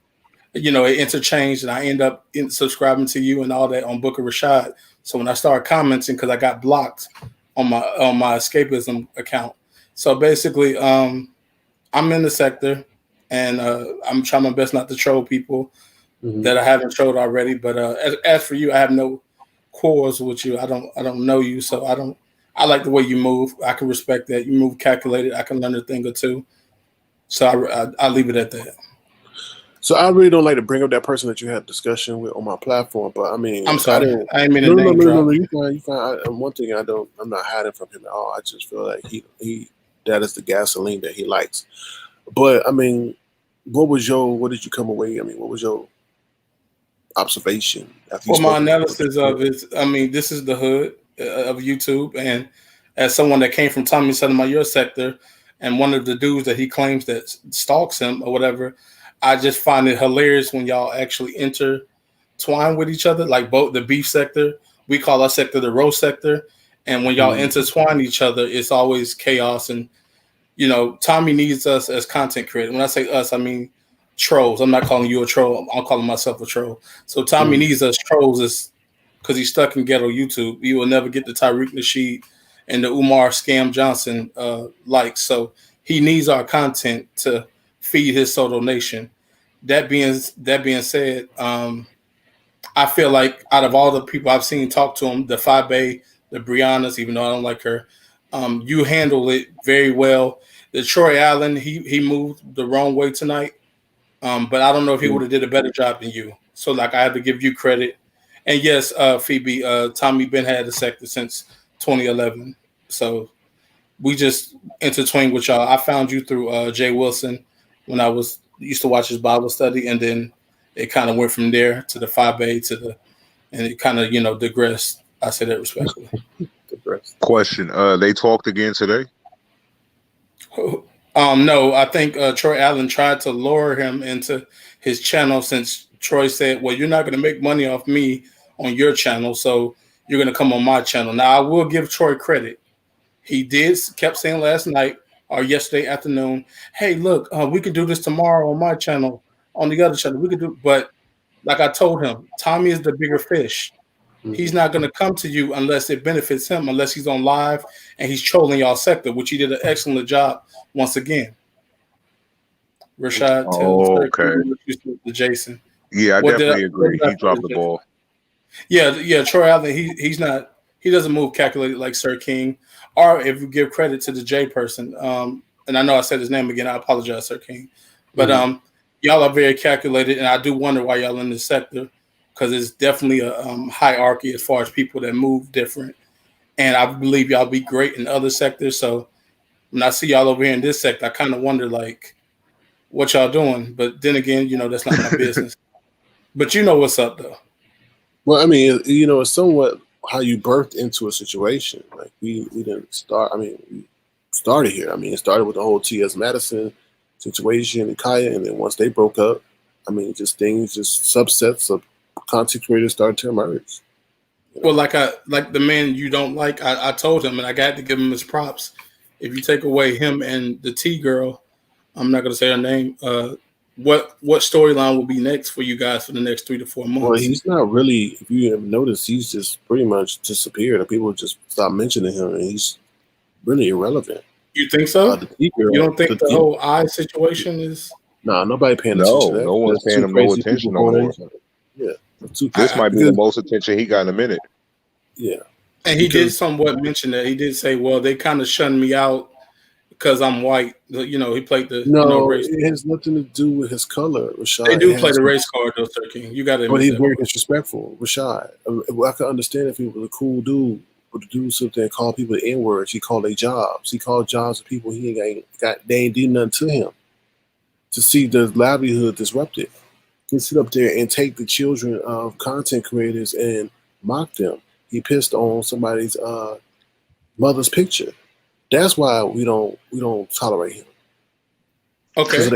it interchanged, and I end up subscribing to you and all that on Book of Rashad. So when I started commenting, because I got blocked on my escapism account, so basically, I'm in the sector, and I'm trying my best not to troll people
Mhm.
that I haven't trolled already. But as for you, I have no quarrels with you. I don't know you, so I don't. I like the way you move. I can respect that. You move calculated. I can learn a thing or two. So I leave it at that.
So I really don't like to bring up that person that you had a discussion with on my platform, but I mean,
I'm
I
sorry.
don't.
I ain't mean to
No, no,
name
no, no, no.
drop.
You fine. You fine. One thing I don't. I'm not hiding from him at all. I just feel like he that is the gasoline that he likes. But I mean, what did you come away? I mean, what was your observation. After
Well, my analysis of it, I mean, this is the hood of YouTube, and as someone that came from Tommy Sotomayor sector, and one of the dudes that he claims that stalks him or whatever, I just find it hilarious when y'all actually intertwine with each other, like both the beef sector, we call our sector the roast sector, and when y'all intertwine each other, it's always chaos. And you know, Tommy needs us as content creators. When I say us, I mean trolls. I'm not calling you a troll. I'm calling myself a troll. So Tommy needs us trolls because he's stuck in ghetto YouTube. He will never get the Tyreek Nasheed and the Umar Scam Johnson likes. So he needs our content to feed his Soto Nation. That being said, I feel like out of all the people I've seen talk to him, the Fyebabe, the Briannas, even though I don't like her, you handle it very well. The Troy Allen, he moved the wrong way tonight. But I don't know if he would have did a better job than you. So like I have to give you credit. And yes, Phoebe, Tommy been had the sector since 2011. So we just intertwined with y'all. I found you through Jay Wilson when I used to watch his Bible study, and then it kind of went from there to the Fyebabe and it kind of digressed. I say that respectfully.
Question: they talked again today?
No, I think Troy Allen tried to lure him into his channel since Troy said, well, you're not going to make money off me on your channel, so you're going to come on my channel. Now, I will give Troy credit. He kept saying last night or yesterday afternoon, hey, look, we could do this tomorrow on my channel, on the other channel. We could do, but like I told him, Tommy is the bigger fish. He's not going to come to you unless it benefits him, unless he's on live and he's trolling y'all sector, which he did an excellent job once again. Rashad, to Jason.
Yeah, I definitely agree. He dropped the ball.
Yeah, Troy Allen, he doesn't move calculated like Sir King. Or if you give credit to the J person, and I know I said his name again, I apologize, Sir King. But y'all are very calculated, and I do wonder why y'all in this sector, because it's definitely a hierarchy as far as people that move different. And I believe y'all be great in other sectors. So when I see y'all over here in this sector, I kind of wonder, like, what y'all doing. But then again, that's not my business. But you know what's up, though.
Well, I mean, it's somewhat how you birthed into a situation. Like, we didn't start. I mean, we started here. I mean, it started with the whole T.S. Madison situation and Kaya. And then once they broke up, I mean, just subsets of content creators started to emerge.
Well, like the man you don't like, I told him, and I got to give him his props. If you take away him and the T girl, I'm not going to say her name. What storyline will be next for you guys for the next 3 to 4 months?
Well, he's not really. If you have noticed, he's just pretty much disappeared. And people just stopped mentioning him, and he's really irrelevant.
You think so? The T girl, you don't think the whole eye situation is?
Nah, nobody paying attention to that.
No one's paying him no attention no more.
Yeah.
This might be the most attention he got in a minute.
Yeah.
And he did somewhat mention that. He did say, well, they kind of shunned me out because I'm white. He played the race.
It has nothing to do with his color, Rashad.
They do play the race card, though, Sir King. You got to admit.
But he's very disrespectful, Rashad. I can understand if he was a cool dude, but to do something and call people the N-words, he called their jobs. He called jobs to people they ain't did nothing to him. To see the livelihood disrupted. He sit up there and take the children of content creators and mock them. He pissed on somebody's mother's picture. That's why we don't tolerate him.
Okay.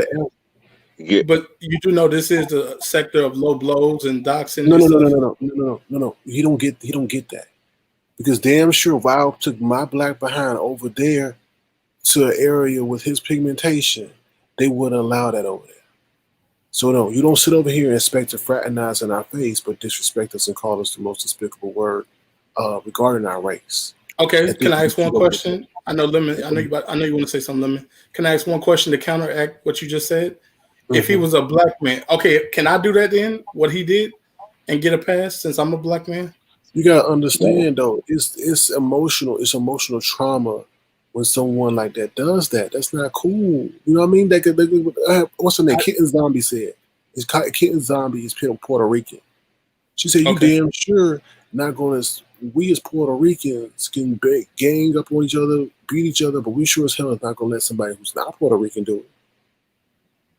Yeah. But you do know this is the sector of low blows and doxing.
No. He don't get that. Because damn sure if I took my black behind over there to an area with his pigmentation, they wouldn't allow that over there. So no, you don't sit over here and expect to fraternize in our face, but disrespect us and call us the most despicable word regarding our race.
Okay, can I ask one question? I know Lemon. I know you want to say something, Lemon. Can I ask one question to counteract what you just said? Mm-hmm. If he was a black man, okay, can I do that then? What he did and get a pass since I'm a black man?
You gotta understand though, it's emotional. It's emotional trauma when someone like that does that. That's not cool. You know what I mean? What's her name? Kitten Zombie said. Kitten Zombie is Puerto Rican. She said, "You damn sure not going to. We as Puerto Ricans can gang up on each other, beat each other, but we sure as hell is not going to let somebody who's not Puerto Rican do it."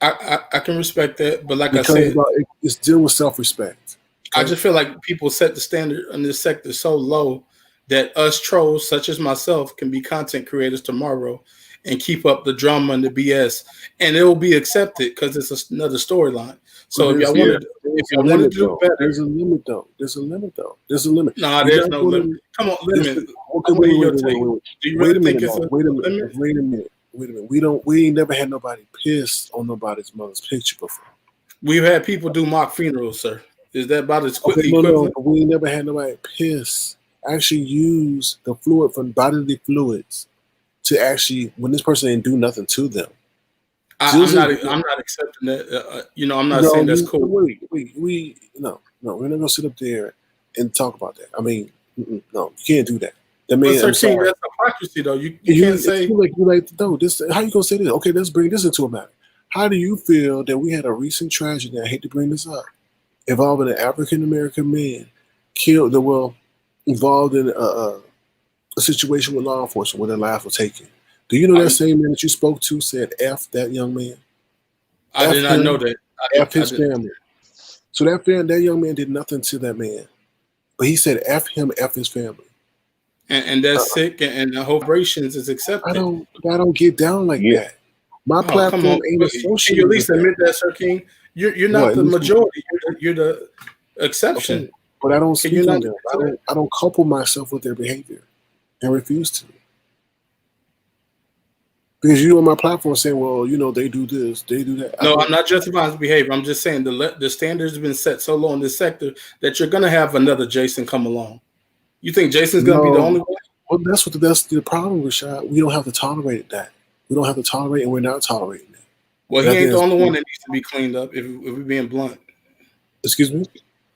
I can respect that, but like I said,
it's dealing with self-respect.
I just feel like people set the standard in this sector so low that us trolls, such as myself, can be content creators tomorrow and keep up the drama and the BS, and it will be accepted because it's another storyline. So if y'all wanted to do better,
there's a limit though. There's a limit though. There's a limit.
nah, there's no limit. Come on, limit.
Okay,
I want to hear your take. Do you really think it's a limit?
Wait a minute. We ain't never had nobody pissed on nobody's mother's picture before.
We've had people do mock funerals, sir. Is that about as quick
equivalent? No, but we ain't never had nobody piss. Actually use the fluid from bodily fluids to actually, when this person didn't do nothing to them.
I'm not accepting that. I'm not saying that's cool.
Wait, we're not gonna sit up there and talk about that. I mean, no, you can't do that.
That's hypocrisy, though. You can't say
this. How you gonna say this? Okay, let's bring this into a matter. How do you feel that we had a recent tragedy? I hate to bring this up, involving an African American man involved in a situation with law enforcement where their life was taken. Do you know that same man that you spoke to said F that young man?
I did not know that.
F his family. So that young man did nothing to that man, but he said F him, F his family.
And that's sick, and the whole vibrations is accepted.
I don't get down like that. My platform ain't associated.
Can you at least admit that, Sir King? You're not the majority. You're the exception.
Okay. But I don't speak on them. I don't couple myself with their behavior and refuse to. Because you on my platform saying, well, they do this, they do that.
No, I'm not justifying his behavior. I'm just saying the standards have been set so low in this sector that you're going to have another Jason come along. You think Jason's going to be the only one?
Well, that's the problem, Rashad. We don't have to tolerate that. We don't have to tolerate, and we're not tolerating it.
Well, he ain't the only one that needs to be cleaned up, if we're being blunt.
Excuse me?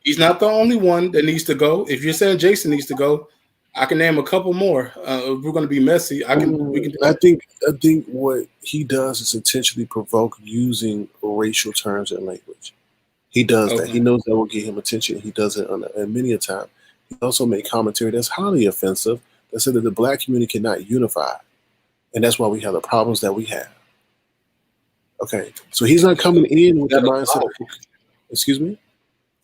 He's not the only one that needs to go. If you're saying Jason needs to go, I can name a couple more. If we're going to be messy, I
think what he does is intentionally provoke using racial terms and language. He does that. He knows that will get him attention. He does it and many a time. He also made commentary that's highly offensive that said that the black community cannot unify. And that's why we have the problems that we have. Okay. So he's not coming in with the mindset of, excuse me?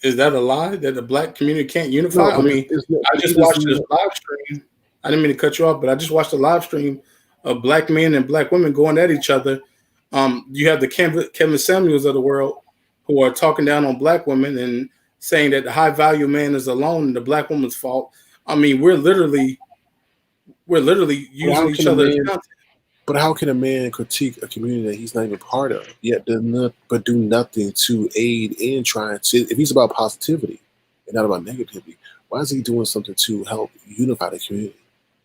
Is that a lie that the black community can't unify?
No,
I just watched this live stream. I didn't mean to cut you off, but I just watched a live stream of black men and black women going at each other. You have the Kevin Samuels of the world who are talking down on black women and saying that the high value man is alone and the black woman's fault. I mean, we're literally using each other's content.
But how can a man critique a community that he's not even part of, yet do nothing to aid in trying to? If he's about positivity and not about negativity, why is he doing something to help unify the community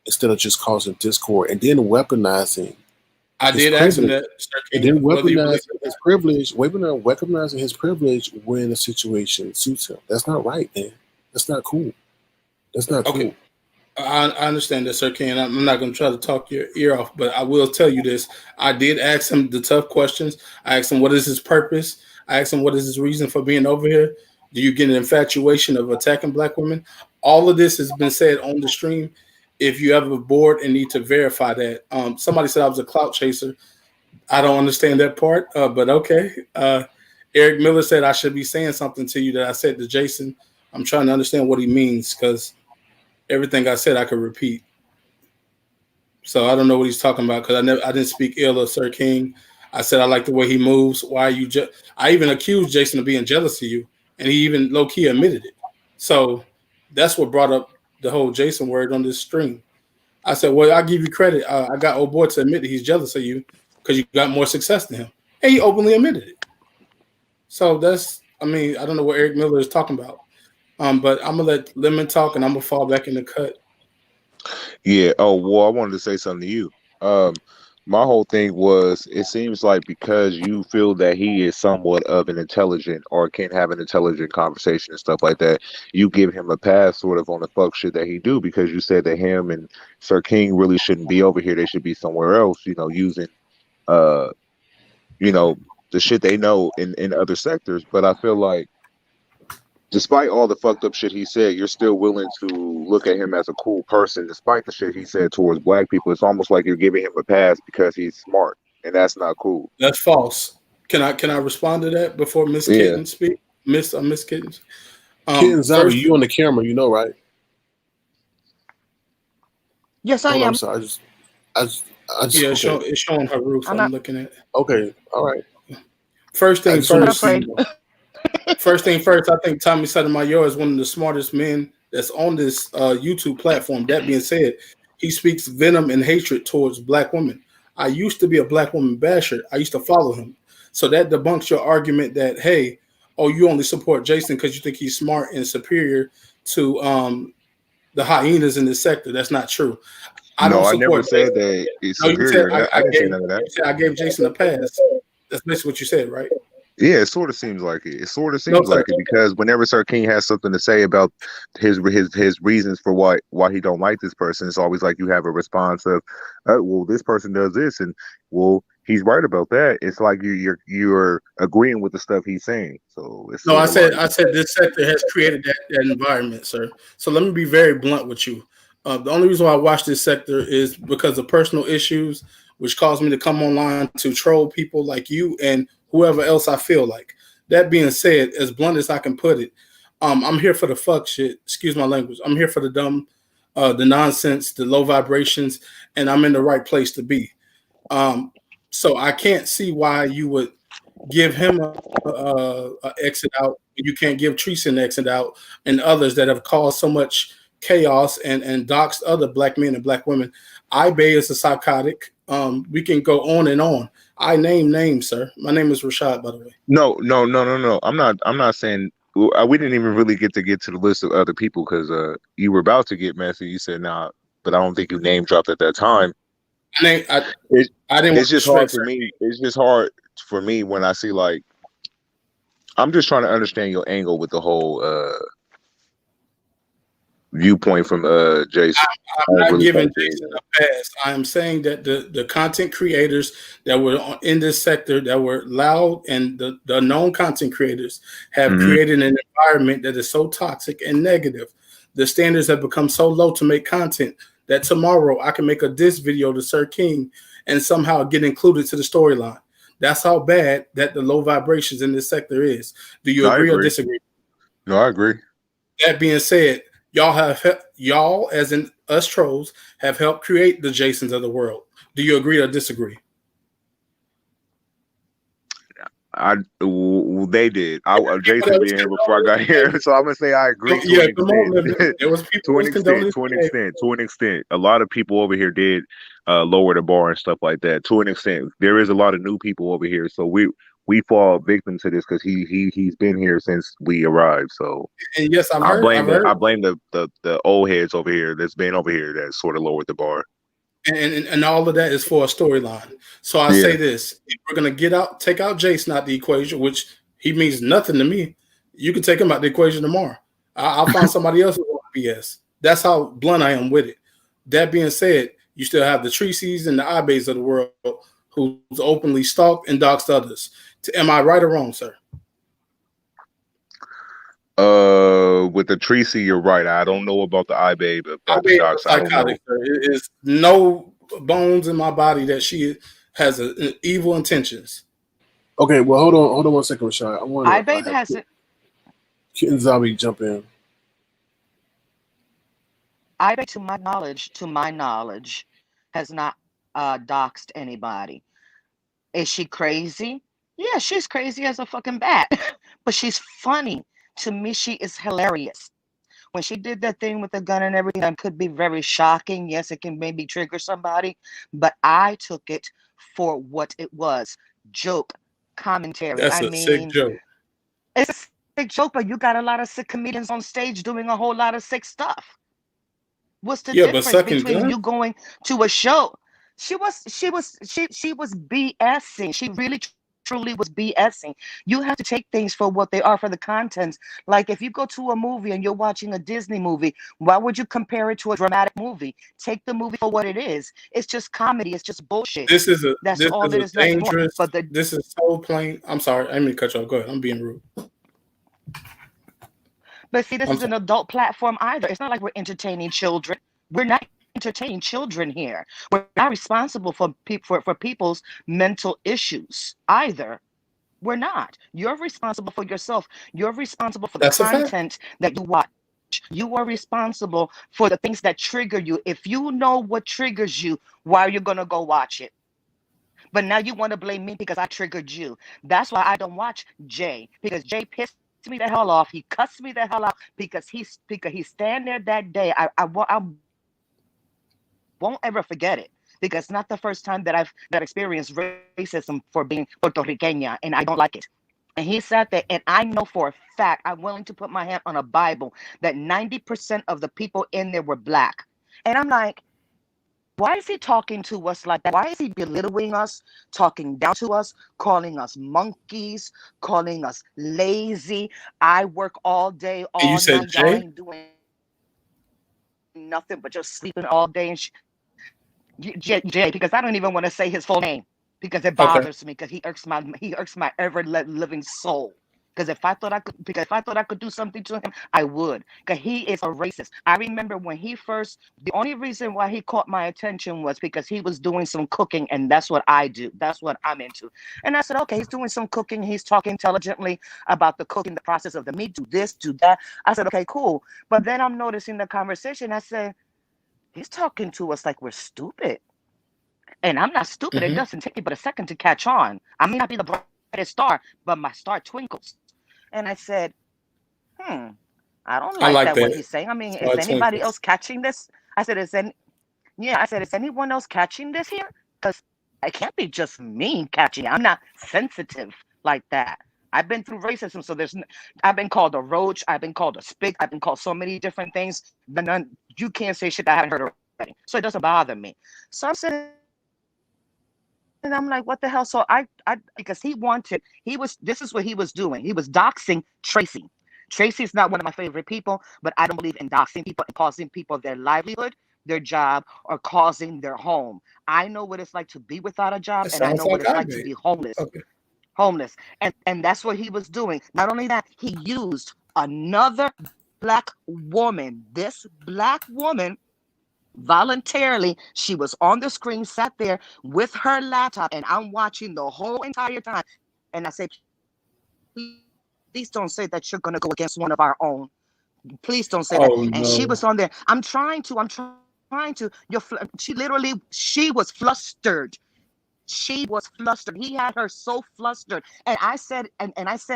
instead of just causing discord and then weaponizing?
I did ask him that, Sir King.
And then weaponizing his privilege when the situation suits him. That's not right, man. That's not cool. That's not cool.
I understand that, Sir King. I'm not going to try to talk your ear off, but I will tell you this. I did ask him the tough questions. I asked him, what is his purpose? I asked him, what is his reason for being over here? Do you get an infatuation of attacking black women? All of this has been said on the stream. If you have a board and need to verify that. Somebody said I was a clout chaser. I don't understand that part, but okay. Eric Miller said I should be saying something to you that I said to Jason. I'm trying to understand what he means because everything I said I could repeat. So I don't know what he's talking about because I didn't speak ill of Sir King. I said I like the way he moves. Why are you? I even accused Jason of being jealous of you, and he even low key admitted it. So that's what brought up the whole Jason word on this stream. I said, well, I'll give you credit. I got old boy to admit that he's jealous of you because you got more success than him, and he openly admitted it. So I don't know what Eric Miller is talking about. But I'm gonna let Lemon talk, and I'm gonna fall back in the cut.
Yeah. Oh, well, I wanted to say something to you. My whole thing was, it seems like because you feel that he is somewhat of an intelligent or can have an intelligent conversation and stuff like that, you give him a pass sort of on the fuck shit that he do, because you said that him and Sir King really shouldn't be over here. They should be somewhere else, using, the shit they know in other sectors. But I feel like, despite all the fucked up shit he said, you're still willing to look at him as a cool person, despite the shit he said towards black people. It's almost like you're giving him a pass because he's smart, and that's not cool.
That's false. Can I respond to that before Miss Kitten speak? Miss Kitten.
Kid and Zombie,
First,
you on the camera, you know, right?
Yes, I
Hold on, I'm
am.
sorry. I just,
yeah,
okay.
it's showing her roof.
I'm
I'm
not.
looking at.
Okay, all right.
First
I
thing
just want
I'm
to
first.
afraid.
see.
First thing first. I think Tommy Sotomayor is one of the smartest men that's on this YouTube platform. That being said, he speaks venom and hatred towards black women. I used to be a black woman basher. I used to follow him. So that debunks your argument that hey, oh, you only support Jason because you think he's smart and superior to the hyenas in this sector. That's not true. I don't
No, I never
support
said
Jason.
that it's
No, you said
superior. That I didn't say none of that.
I gave Jason a pass. That's basically what you said, right?
Yeah, it sort of seems like it. It sort of
No,
seems
sir.
like it because whenever Sir King has something to say about his reasons for why he don't like this person, it's always like you have a response of, well, this person does this, and well, he's right about that. It's like you're agreeing with the stuff he's saying. So it's
No,
sort of like,
I said this sector has created that environment, sir. So let me be very blunt with you. The only reason why I watch this sector is because of personal issues, which caused me to come online to troll people like you and whoever else I feel like. That being said, as blunt as I can put it, I'm here for the fuck shit. Excuse my language. I'm here for the dumb, the nonsense, the low vibrations, and I'm in the right place to be. So I can't see why you would give him a exit out. You can't give Teresa an exit out, and others that have caused so much chaos and doxed other black men and black women. Ibe is a psychotic. We can go on and on. I name names, sir. My name is Rashad, by the way.
no. I'm not saying. We didn't even really get to the list of other people because you were about to get messy. You said nah, but I don't think you name dropped at that time.
I, I,
It,
I didn't want
it's
to
just hard
disrespect,
for
sir.
me. It's just hard for me when I see like I'm just trying to understand your angle with the whole viewpoint from Jason.
I'm
I don't
not
really
giving
think
Jason a pass. I am saying that the content creators that were in this sector that were loud and the known content creators have
Mhm.
created an environment that is so toxic and negative. The standards have become so low to make content that tomorrow I can make a diss video to Sir King and somehow get included to the storyline. That's how bad that the low vibrations in this sector is. Do you
No, I
agree or
agree.
disagree?
No, I agree.
That being said, y'all as in us trolls have helped create the Jasons of the world. Do you agree or disagree?
They did.
People
Jason
that was
being here before I got
condoning
here, so I'm gonna say I agree to
yeah,
an
come on,
extent.
man. There was people
To
that
an
was
extent,
condoning
to an
behavior.
extent, to an extent. A lot of people over here did lower the bar and stuff like that. To an extent, there is a lot of new people over here, so we fall victim to this because he's been here since we arrived. So
And yes, I've heard,
I blame the old heads over here that's been over here that sort of lowered the bar.
and all of that is for a storyline. So I
Yeah.
say this: if we're gonna take out Jason out the equation, which he means nothing to me. You can take him out the equation tomorrow. I'll find somebody else who wants BS. That's how blunt I am with it. That being said, you still have the Treacies and the Ibes of the world who's openly stalked and doxed others. Am I right or wrong, sir?
With the Tracy, you're right. I don't know about the eye babe, about
Ibe
the
is a
docs. I don't know.
psychotic, sir. It is no bones in my body that she has evil intentions.
Okay, well, hold on 1 second, Rashad. I
Ibabe
have
hasn't.
Kitten Zombie jump in.
Ibabe, to my knowledge, has not doxed anybody. Is she crazy? Yeah, she's crazy as a fucking bat, but she's funny. To me, she is hilarious. When she did that thing with the gun and everything, that could be very shocking. Yes, it can maybe trigger somebody, but I took it for what it was. Joke, commentary.
That's
I
a sick
mean,
joke.
it's a sick joke, but you got a lot of sick comedians on stage doing a whole lot of sick stuff. What's the
Yeah, but
difference
sucking
between
gun.
you going to a show? She was BSing. She really truly was BSing. You have to take things for what they are for the contents. Like if you go to a movie and you're watching a Disney movie, why would you compare it to a dramatic movie? Take the movie for what it is. It's just comedy. It's just bullshit. That's
This
all
is
it
a
is, nothing more.
dangerous.
But the
This is so plain. I'm sorry. I didn't mean to cut you off. Go ahead. I'm being rude.
But see, this
I'm
is
sorry.
an adult platform either. It's not like we're entertaining children. We're not entertaining children here. We're not responsible for people's mental issues either. We're not. You're responsible for yourself. You're responsible for the
That's a fact.
content that you watch. You are responsible for the things that trigger you. If you know what triggers you, why are you going to go watch it? But now you want to blame me because I triggered you. That's why I don't watch Jay, because Jay pissed me the hell off. He cussed me the hell out because he's standing there that day. I won't ever forget it, because it's not the first time that I've experienced racism for being Puerto Riqueña, and I don't like it. And he sat there, and I know for a fact, I'm willing to put my hand on a Bible, that 90% of the people in there were black. And I'm like, why is he talking to us like that? Why is he belittling us, talking down to us, calling us monkeys, calling us lazy? I work all day,
And you
all
said
night. Y'all
Jay?
ain't doing nothing but just sleeping all day. And Jay, because I don't even want to say his full name, because it
Okay.
bothers me, because he irks my ever living soul. Because if I thought I could do something to him, I would. Because he is a racist. I remember when the only reason why he caught my attention was because he was doing some cooking, and that's what I do. That's what I'm into. And I said, okay, he's doing some cooking. He's talking intelligently about the cooking, the process of the meat. Do this, do that. I said, okay, cool. But then I'm noticing the conversation. I said, he's talking to us like we're stupid. And I'm not stupid. It
Hmm.
doesn't take me but a second to catch on. I may not be the brightest star, but my star twinkles. And I said, hmm, I don't
I
like
like
that what
that.
he's saying. I mean, is
Star
anybody
Twinkles.
else catching this? I said, I said, is anyone else catching this here? Because it can't be just me catching it. I'm not sensitive like that. I've been through racism, so I've been called a roach. I've been called a spick. I've been called so many different things. But you can't say shit that I haven't heard already. So it doesn't bother me. So I'm sitting and I'm like, what the hell? So because this is what he was doing. He was doxing Tracy. Tracy's not one of my favorite people, but I don't believe in doxing people and causing people their livelihood, their job, or causing their home. I know what it's like to be without a job,
It
and I
sounds
know what
like
it's
I
like to
did.
be homeless.
Okay.
Homeless. And that's what he was doing. Not only that, he used another black woman. This black woman voluntarily, she was on the screen, sat there with her laptop, and I'm watching the whole entire time. And I say, please don't say that you're going to go against one of our own. Please don't say that. And she
Oh
was on there.
no.
She was flustered. She was flustered. He had her so flustered. And I said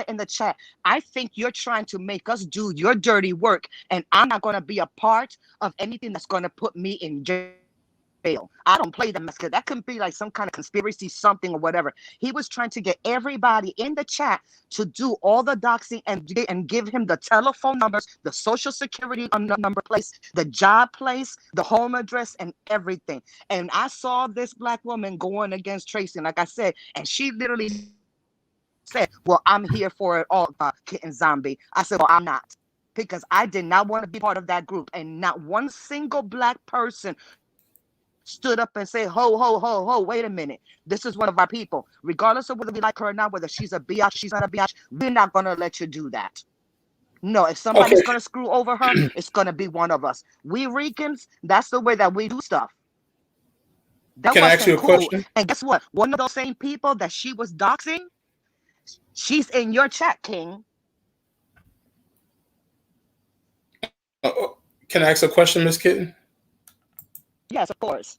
in the chat, I think you're trying to make us do your dirty work. And I'm not going to be a part of anything that's going to put me in jail. I don't play the mess. That could be like some kind of conspiracy, something or whatever. He was trying to get everybody in the chat to do all the doxing and give him the telephone numbers, the social security number place, the job place, the home address, and everything. And I saw this black woman going against Tracy, like I said, and she literally said, well, I'm here for it all, kitten zombie. I said, well, I'm not, because I did not want to be part of that group. And not one single black person stood up and said, ho, wait a minute. This is one of our people. Regardless of whether we like her or not, whether she's a biatch, she's not a biatch, we're not going to let you do that. No, if somebody's going to
Okay.
screw over her, it's going to be one of us. We Ricans, that's the way that we do stuff. That
Can I ask
wasn't
you a
cool.
question?
And guess what? One of those same people that she was doxing, she's in your chat, King.
Can I ask a question, Miss Kitten?
Yes, of course.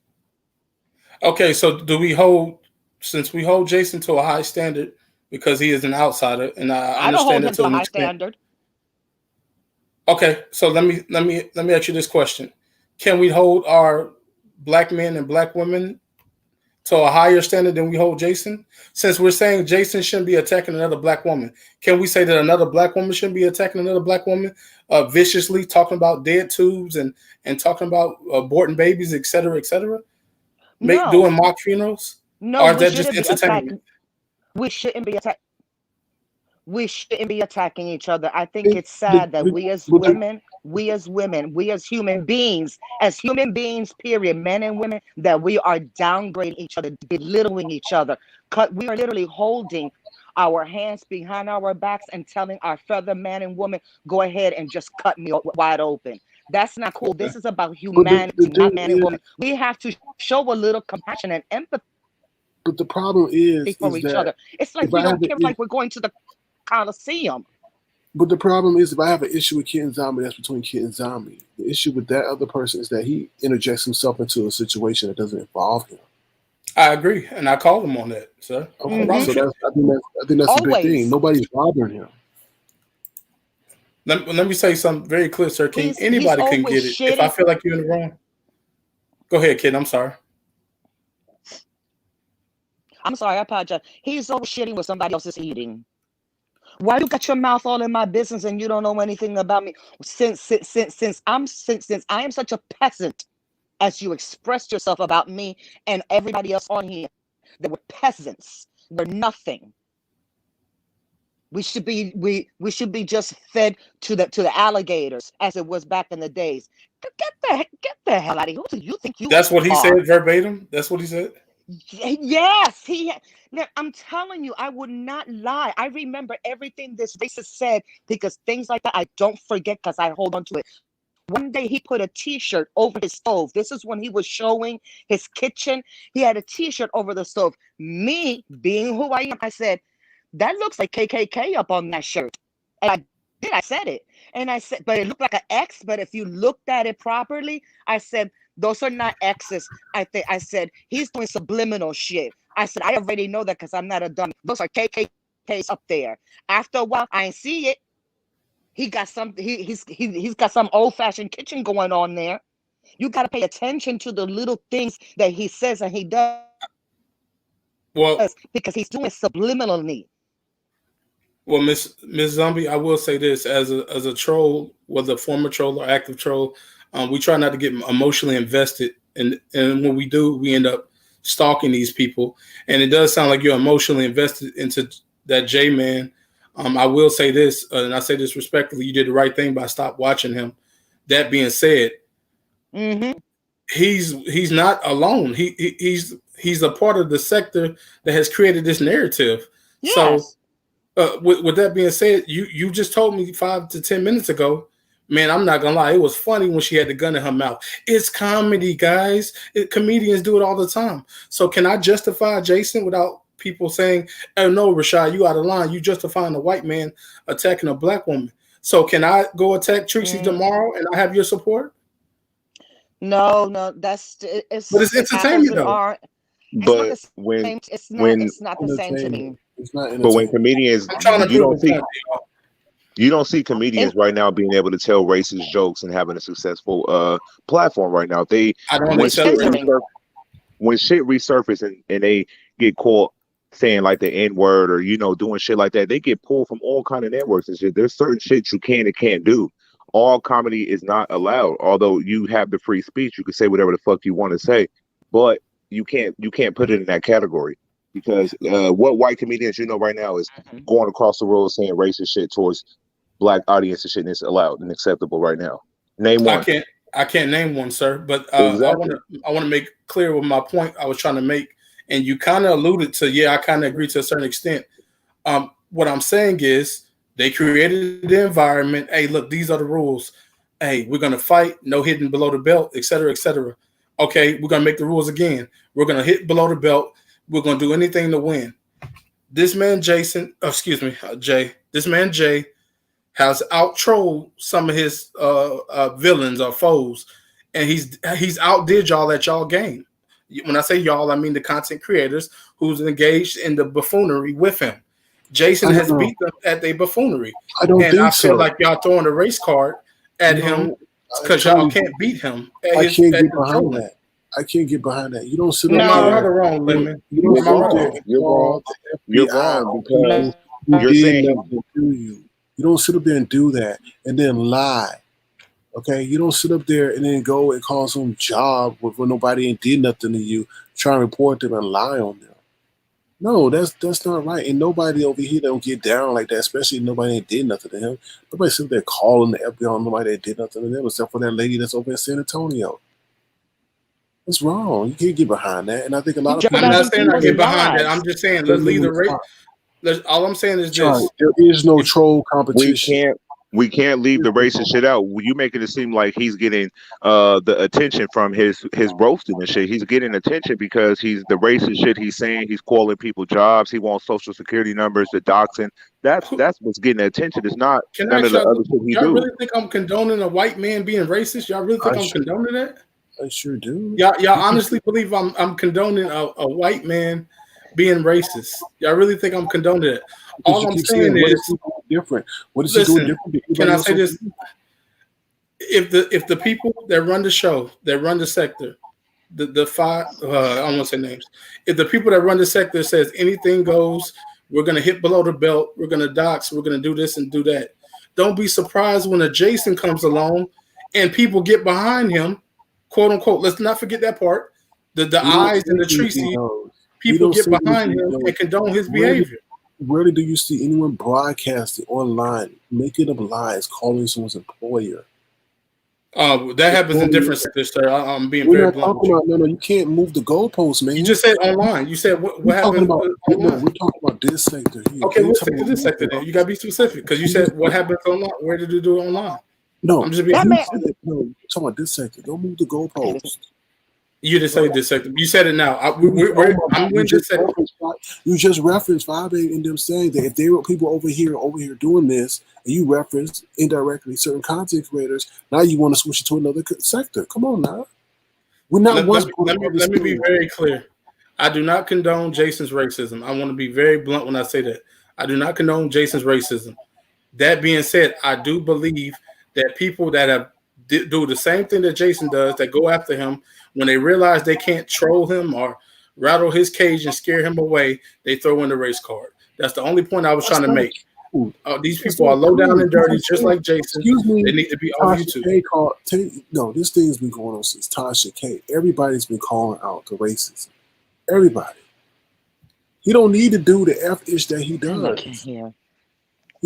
Okay, so since we hold Jason to a high standard because he is an outsider, and I
I don't
understand
hold
it
him to
to
a
an
high
extent.
standard.
Okay, so let me ask you this question: can we hold our black men and black women to a higher standard than we hold Jason? Since we're saying Jason shouldn't be attacking another black woman, can we say that another black woman shouldn't be attacking another black woman viciously, talking about dead tubes and talking about aborting babies, et cetera,
No,
doing mock funerals?
no,
Or is
we
that just
shouldn't be
entertainment?
attacking. We shouldn't be attack. We shouldn't be attacking each other. I think it's sad that we as human beings, period, men and women, that we are downgrading each other, belittling each other. We are literally holding our hands behind our backs and telling our fellow man and woman, go ahead and just cut me wide open. That's not cool.
Okay.
This is about
But the
humanity, not
thing
man and
is,
woman. We have to show a little compassion and empathy
But the problem is
from each
that
other. It's like
if
we
I have
don't
an
care,
issue,
like we're going to the Coliseum.
but the problem is if I have an issue with Kid and Zombie, that's between Kid and Zombie. The issue with that other person is that he interjects himself into a situation that doesn't involve him.
I agree, and I called him on that, sir.
Okay,
I
so
promise you.
I think that's a big thing.
Always.
Nobody's bothering him.
Let me say something very clear, sir. King.
He's
Anybody can
always
get it. If I
shitting.
feel like you're in the wrong, go ahead, kid. I'm sorry.
I'm sorry, I apologize. He's always shitting what somebody else is eating. Why you got your mouth all in my business and you don't know anything about me? Since I am such a peasant, as you expressed yourself about me and everybody else on here, that we're peasants. We're nothing. We should be just fed to the alligators as it was back in the days. Get the hell out of here. Who do you think you
That's what he
are?
said verbatim. That's what he said.
Yes, now, I'm telling you, I would not lie. I remember everything this racist said because things like that I don't forget because I hold on to it. One day he put a t-shirt over his stove. This is when he was showing his kitchen. He had a t-shirt over the stove. Me, being who I am, I said, that looks like KKK up on that shirt. And I said it. And I said, but it looked like an X. But if you looked at it properly, I said, those are not X's. I said, he's doing subliminal shit. I said, I already know that because I'm not a dummy. Those are KKKs up there. After a while, I ain't see it. He got some. He's got some old-fashioned kitchen going on there. You got to pay attention to the little things that he says and he does.
Well,
because he's doing subliminally.
Well, Miss Zombie, I will say this as a troll, whether a former troll or active troll, we try not to get emotionally invested, and when we do, we end up stalking these people. And it does sound like you're emotionally invested into that J man. I will say this, and I say this respectfully: you did the right thing by stop watching him. That being said, he's not alone. He's a part of the sector that has created this narrative.
Yes.
So. With that being said, you just told me 5 to 10 minutes ago, man, I'm not gonna lie, it was funny when she had the gun in her mouth. It's comedy, guys. Comedians do it all the time. So can I justify Jason without people saying, "Oh no, Rashad, you out of line. You justifying a white man attacking a black woman." So can I go attack Trixie tomorrow and I have your support?
No, it's.
But it's entertainment though.
But
it's not the same to me.
It's not.
But when comedians, you don't see comedians right now being able to tell racist jokes and having a successful platform right now. When shit resurface and they get caught saying like the N-word or doing shit like that, they get pulled from all kind of networks and shit. There's certain shit you can and can't do. All comedy is not allowed. Although you have the free speech, you can say whatever the fuck you want to say, but you can't put it in that category. Because what white comedians right now is going across the road saying racist shit towards black audience and shit, and it's allowed and acceptable right now. Name one.
I can't name one, sir. But
exactly.
I want to make clear what my point I was trying to make, and you kind of alluded to. Yeah, I kind of agree to a certain extent. What I'm saying is they created the environment. Hey, look, these are the rules. Hey, we're gonna fight, no hitting below the belt, et cetera, et cetera. Okay, we're gonna make the rules again. We're gonna hit below the belt. We're going to do anything to win. This man, Jay, this man, Jay, has out-trolled some of his villains or foes, and he's outdid y'all at y'all game. When I say y'all, I mean the content creators who's engaged in the buffoonery with him. Jason has beat them at their buffoonery.
I feel
like y'all throwing a race card at him because y'all can't beat him.
I can't get behind that. I can't get behind that. You don't sit up there.
Am I right or wrong, Lemon?
You're wrong.
You're wrong because you're saying
you don't sit up there and do that and then lie. Okay, you don't sit up there and then go and call some job when nobody ain't did nothing to you, try and report them and lie on them. No, that's not right. And nobody over here don't get down like that, especially if nobody ain't did nothing to him. Nobody sit there calling the FBI on nobody that did nothing to them except for that lady that's over in San Antonio. It's wrong. You can't get behind that. And I think a lot of people.
I'm not saying I get behind that. I'm just saying let's leave the race. All I'm saying is this:
there is no troll competition.
We can't leave the racist shit out. You making it seem like he's getting the attention from his roasting and shit. He's getting attention because he's the racist shit he's saying. He's calling people jobs. He wants social security numbers, the doxing. That's what's getting attention. It's not
Can I
none of
ask
the
y'all,
other shit he
y'all
do.
really think I'm condoning a white man being racist? Y'all really think I'm condoning that?
I sure do.
Y'all honestly believe I'm condoning a white man being racist? Y'all really think I'm condoning it? All I'm saying
what
is
he doing different? What is
listen,
he doing different? than
can
anybody
I
else
say
on
this?
TV?
If the people that run the show, that run the sector, the five, I don't want to say names. If the people that run the sector says anything goes, we're going to hit below the belt, we're going to dox, we're going to do this and do that. Don't be surprised when a Jason comes along and people get behind him, quote unquote. Let's not forget that part. The eyes and the Tracy, people get behind him and condone his behavior.
Rarely do you see anyone broadcasting online, making up lies, calling someone's employer.
That happens in different sectors, sir. I'm being very blunt.
No, you can't move the goalposts, man.
You just said online. You said what happened online?
No, we're talking about this sector here.
Okay, we'll stick to this sector then. You got to be specific because you said what happened online. Where did you do it online?
No,
I'm just being
no, talking about this sector. Don't move the goalposts.
You didn't say this sector. You said it now. I'm in this sector.
You just referenced Fyebabe and them saying that if there were people over here doing this, and you referenced indirectly certain content creators, now you want to switch it to another sector. Come on now. We're not
let me be very clear. I do not condone Jason's racism. I want to be very blunt when I say that. I do not condone Jason's racism. That being said, I do believe that people that have do the same thing that Jason does, that go after him, when they realize they can't troll him or rattle his cage and scare him away, they throw in the race card. That's the only point I was trying to make. These people are low down and dirty, just like Jason.
Excuse me,
they need to be off YouTube.
This thing's been going on since Tasha K. Everybody's been calling out the racism. Everybody. He don't need to do the F-ish that he does. He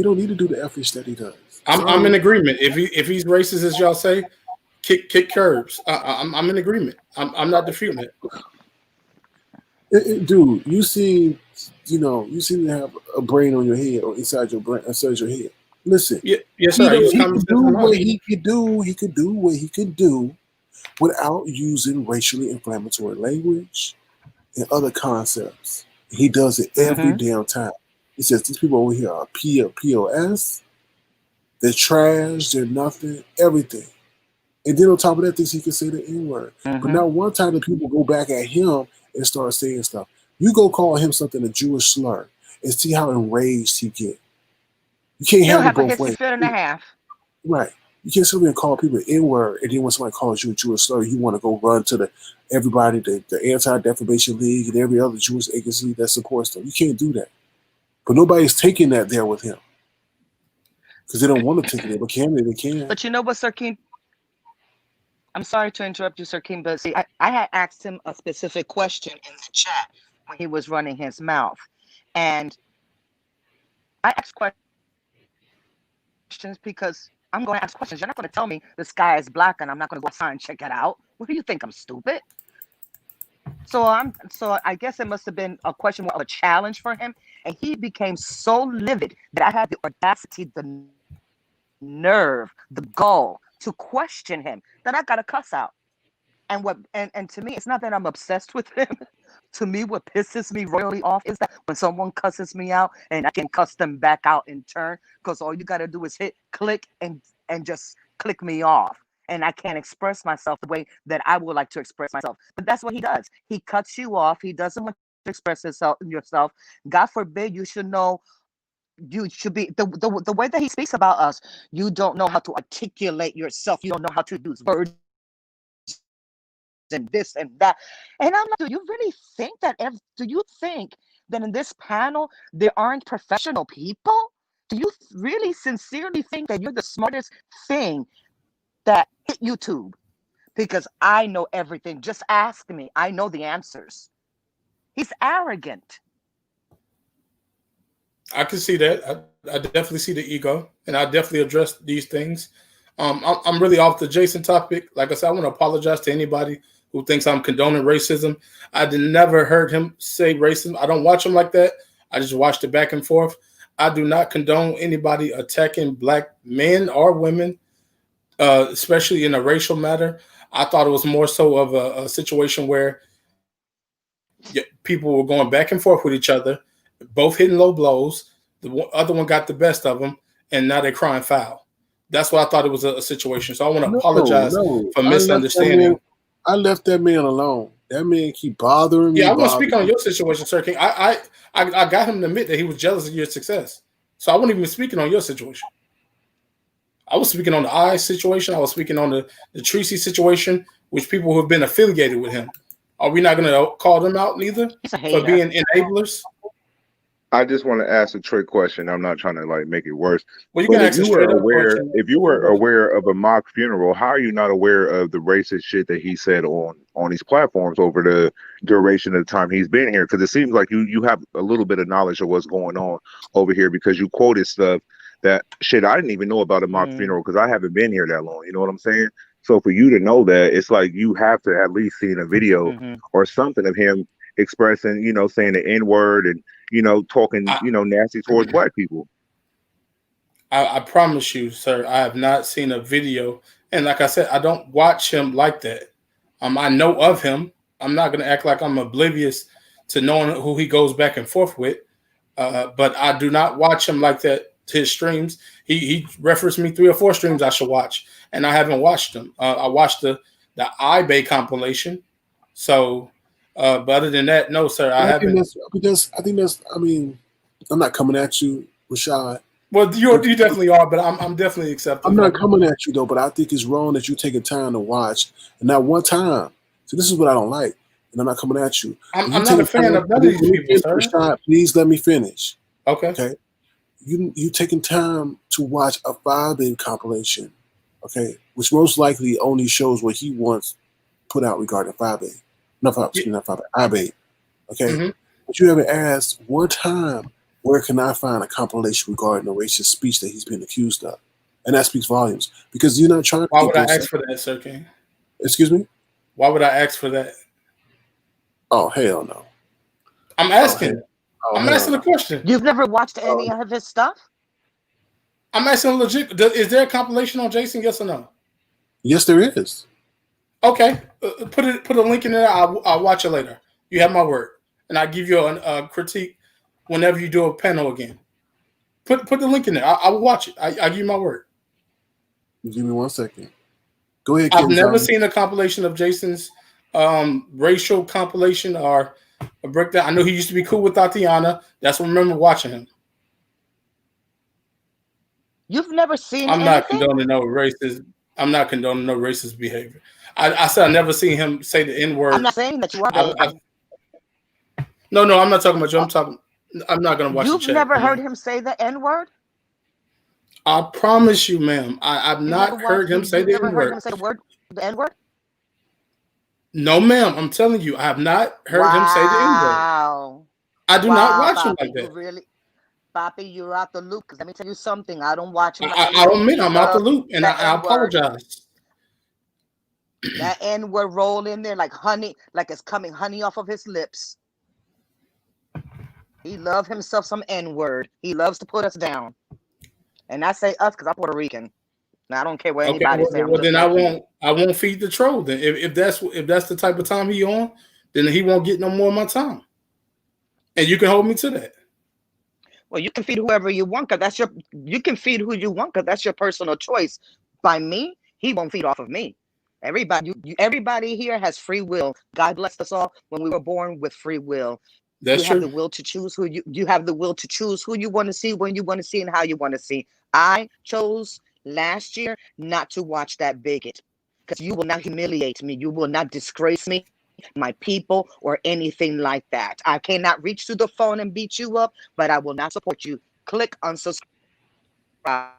don't need to do the F-ish that he does.
I'm in agreement. If he's racist as y'all say, kick curbs. I'm in agreement. I'm not disputing it.
Dude, you seem to have a brain on your head or inside your head. Listen,
yes, sir.
He could do what he could do. He could do what he could do without using racially inflammatory language and other concepts. He does it every damn time. He says these people over here are POS. They're trash. They're nothing. Everything. And then on top of that, he can say the N-word. But now one time the people go back at him and start saying stuff. You go call him something a Jewish slur and see how enraged he get. You can't have it both ways. Right. You can't sit there and call people N-word, and then when somebody calls you a Jewish slur, you want to go run to the Anti-Defamation League and every other Jewish agency that supports them. You can't do that. But nobody's taking that there with him. Because they don't want to take it there, but can they? They can.
But you know what, Sir King? I'm sorry to interrupt you, Sir King, but see, I had asked him a specific question in the chat when he was running his mouth. And I asked questions because I'm going to ask questions. You're not going to tell me the sky is black and I'm not going to go outside and check it out. What do you think? I'm stupid? So I guess it must have been a question more of a challenge for him. And he became so livid that I had the audacity, the nerve, the gall to question him that I got a cuss out. And to me, it's not that I'm obsessed with him. To me, what pisses me royally off is that when someone cusses me out and I can cuss them back out in turn, because all you got to do is hit click and just click me off. And I can't express myself the way that I would like to express myself. But that's what he does. He cuts you off. He doesn't want to express yourself. God forbid you should know. You should be the way that he speaks about us. You don't know how to articulate yourself. You don't know how to use words and this and that. And I'm like, do you really think that? Do you think that in this panel there aren't professional people? Do you really sincerely think that you're the smartest thing that hit YouTube? Because I know everything. Just ask me. I know the answers. He's arrogant.
I can see that. I definitely see the ego, and I definitely address these things. I'm really off the Jason topic. Like I said, I want to apologize to anybody who thinks I'm condoning racism. I never heard him say racism. I don't watch him like that. I just watched it back and forth. I do not condone anybody attacking black men or women, especially in a racial matter. I thought it was more so of a situation where people were going back and forth with each other, both hitting low blows. The other one got the best of them, and now they're crying foul. That's what I thought it was a situation. So I want to apologize for misunderstanding.
I left that man alone. That man keep bothering me.
Yeah, I want to speak on your situation, Sir King. I got him to admit that he was jealous of your success. So I wasn't even speaking on your situation. I was speaking on the I situation. I was speaking on the Tracy situation, which people who have been affiliated with him. Are we not going to call them out neither for being enablers?
I just want to ask a trick question. I'm not trying to like make it worse.
Well, you
but
can
if
ask
you
a
were
straight up
aware,
question.
if you were aware of a mock funeral, how are you not aware of the racist shit that he said on these platforms over the duration of the time he's been here? Because it seems like you have a little bit of knowledge of what's going on over here because you quoted stuff that shit I didn't even know about a mock funeral because I haven't been here that long. You know what I'm saying? So for you to know that, it's like you have to at least seen a video or something of him expressing, saying the N word and talking, nasty towards black people.
I promise you, sir, I have not seen a video. And like I said, I don't watch him like that. I know of him. I'm not going to act like I'm oblivious to knowing who he goes back and forth with. But I do not watch him like that. His streams, he referenced me 3 or 4 streams I should watch, and I haven't watched them. I watched the Fyebabe compilation. So, but other than that, no, sir, I haven't.
I think that's. I mean, I'm not coming at you, Rashad.
Well, you definitely are, but I'm definitely accepting.
I'm not coming at you though, but I think it's wrong that you taking time to watch and not one time. So this is what I don't like, and I'm not coming at you.
I'm not a fan of none of these people, sir.
Rashad, please let me finish.
Okay.
Okay. You taking time to watch a Fyebabe compilation, okay, which most likely only shows what he wants put out regarding Fyebabe. Not Fyebabe, okay? But you haven't asked one time, where can I find a compilation regarding the racist speech that he's been accused of? And that speaks volumes because you're not trying to.
Why would I ask for that, Sir King?
Excuse me?
Why would I ask for that?
Oh, hell no.
I'm asking. I'm asking a question.
You've never watched any of his stuff?
I'm asking legit. Is there a compilation on Jason? Yes or no?
Yes, there is.
Okay, put a link in there. I'll watch it later. You have my word, and I'll give you a critique whenever you do a panel again. Put the link in there. I will watch it. I give you my word.
Give me 1 second. Go ahead.
I've never seen a compilation of Jason's racial compilation or a breakdown. I know he used to be cool with Tatiana. That's what I remember watching him.
You've never seen
I'm
anything?
not condoning no racist. I'm not condoning no racist behavior. I said I never seen him say the N word.
I'm not saying that you are.
No, I'm not talking about you. I'm not going to watch the chat.
You've never heard him say the N word?
I promise you, ma'am. I've not heard him say the N word.
Never heard him say the N word?
No, ma'am. I'm telling you, I have not heard him say the N word.
Wow.
I do not watch him like that.
Really, Papi, you're out the loop. Because let me tell you something. I don't watch him.
I admit I'm out the loop, and I apologize.
That N word roll in there like honey, like it's coming honey off of his lips. He loves himself some N word. He loves to put us down. And I say us because I'm Puerto Rican. Now I don't care what anybody says.
Well, then I won't feed the troll. Then if that's the type of time he on, then he won't get no more of my time. And you can hold me to that.
Well, you can feed whoever you want because you can feed who you want because that's your personal choice. By me, he won't feed off of me. Everybody here has free will. God blessed us all when we were born with free will.
That's
true. You have the will to choose you have the will to choose who you want to see, when you want to see, and how you want to see. I chose last year not to watch that bigot because you will not humiliate me. You will not disgrace me, my people, or anything like that. I cannot reach through the phone and beat you up, but I will not support you. Click unsubscribe.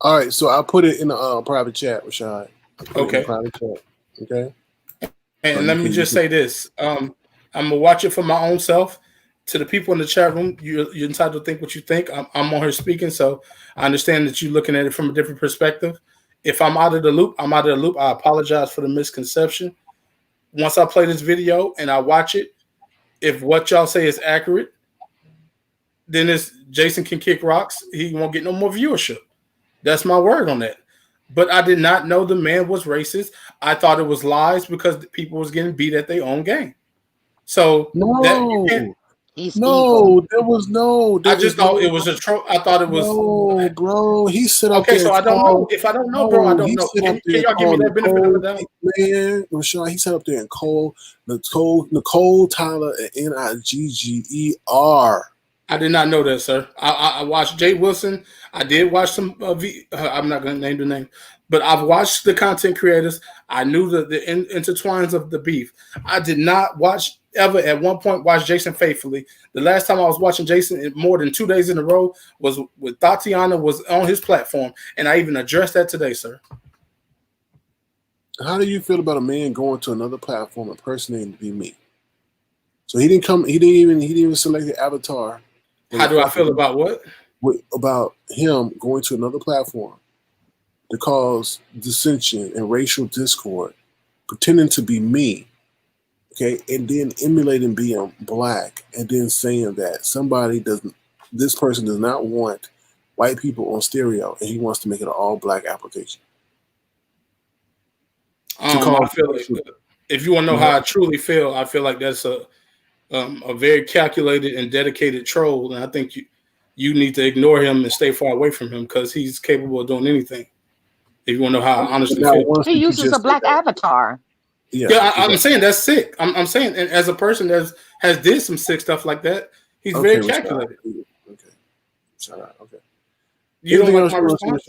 All right, so I'll put it in the private chat, Rashad.
Okay.
Private chat. Okay.
And let me just say this. I'm gonna watch it for my own self. To the people in the chat room, you're entitled to think what you think. I'm on here speaking, so I understand that you're looking at it from a different perspective. If I'm out of the loop, I'm out of the loop. I apologize for the misconception. Once I play this video and I watch it, if what y'all say is accurate, then this Jason can kick rocks. He won't get no more viewership. That's my word on that. But I did not know the man was racist. I thought it was lies because people was getting beat at their own game. So
He's
no, there was no.
I just thought it was a troll. I thought it was.
No, bro. He sit up
okay,
there.
So I don't know. If I don't know, bro, I don't know. Can y'all give me that benefit of the doubt?
Man, Rashawn, he sat up there and Nicole Tyler and Nigger.
I did not know that, sir. I watched Jay Wilson. I did watch some. I'm not going to name the name, but I've watched the content creators. I knew the intertwines of the beef. I did not ever at one point watch Jason faithfully. The last time I was watching Jason more than 2 days in a row was with Tatiana was on his platform, and I even addressed that today, sir.
How do you feel about a man going to another platform impersonating to be me? So he didn't even select the avatar.
How do I feel about what?
About him going to another platform to cause dissension and racial discord, pretending to be me, okay, and then emulating being black, and then saying that this person does not want white people on stereo, and he wants to make it an all-black application.
I feel like, if you want to know how I truly feel, I feel like that's a very calculated and dedicated troll, and I think you need to ignore him and stay far away from him because he's capable of doing anything. If you want to know how I honestly feel,
he uses a black avatar.
Yeah, I'm saying that's sick. I'm saying, and as a person that has did some sick stuff like that, he's very calculated.
Okay, shout out. Okay.
You don't like my response?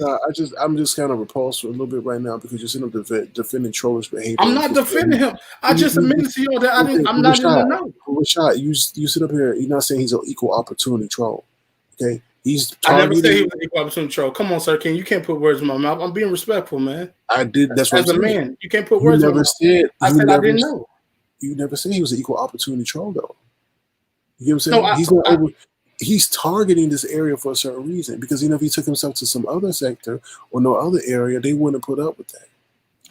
I'm just kind of repulsed a little bit right now because you're sitting up defending trollish behavior.
I'm not defending him. I just admitted to you that I'm not in the know.
Rashad, you sit up here. You're not saying he's an equal opportunity troll. Okay,
I never said he was an equal opportunity troll. Come on, sir, you can't put words in my mouth. I'm being respectful, man.
I did. That's what
as
I'm saying.
Man, you can't put words in my mouth. I said I didn't know.
You never said he was an equal opportunity troll, though. You know what I'm saying? He's targeting this area for a certain reason because if he took himself to some other sector or no other area, they wouldn't put up with that.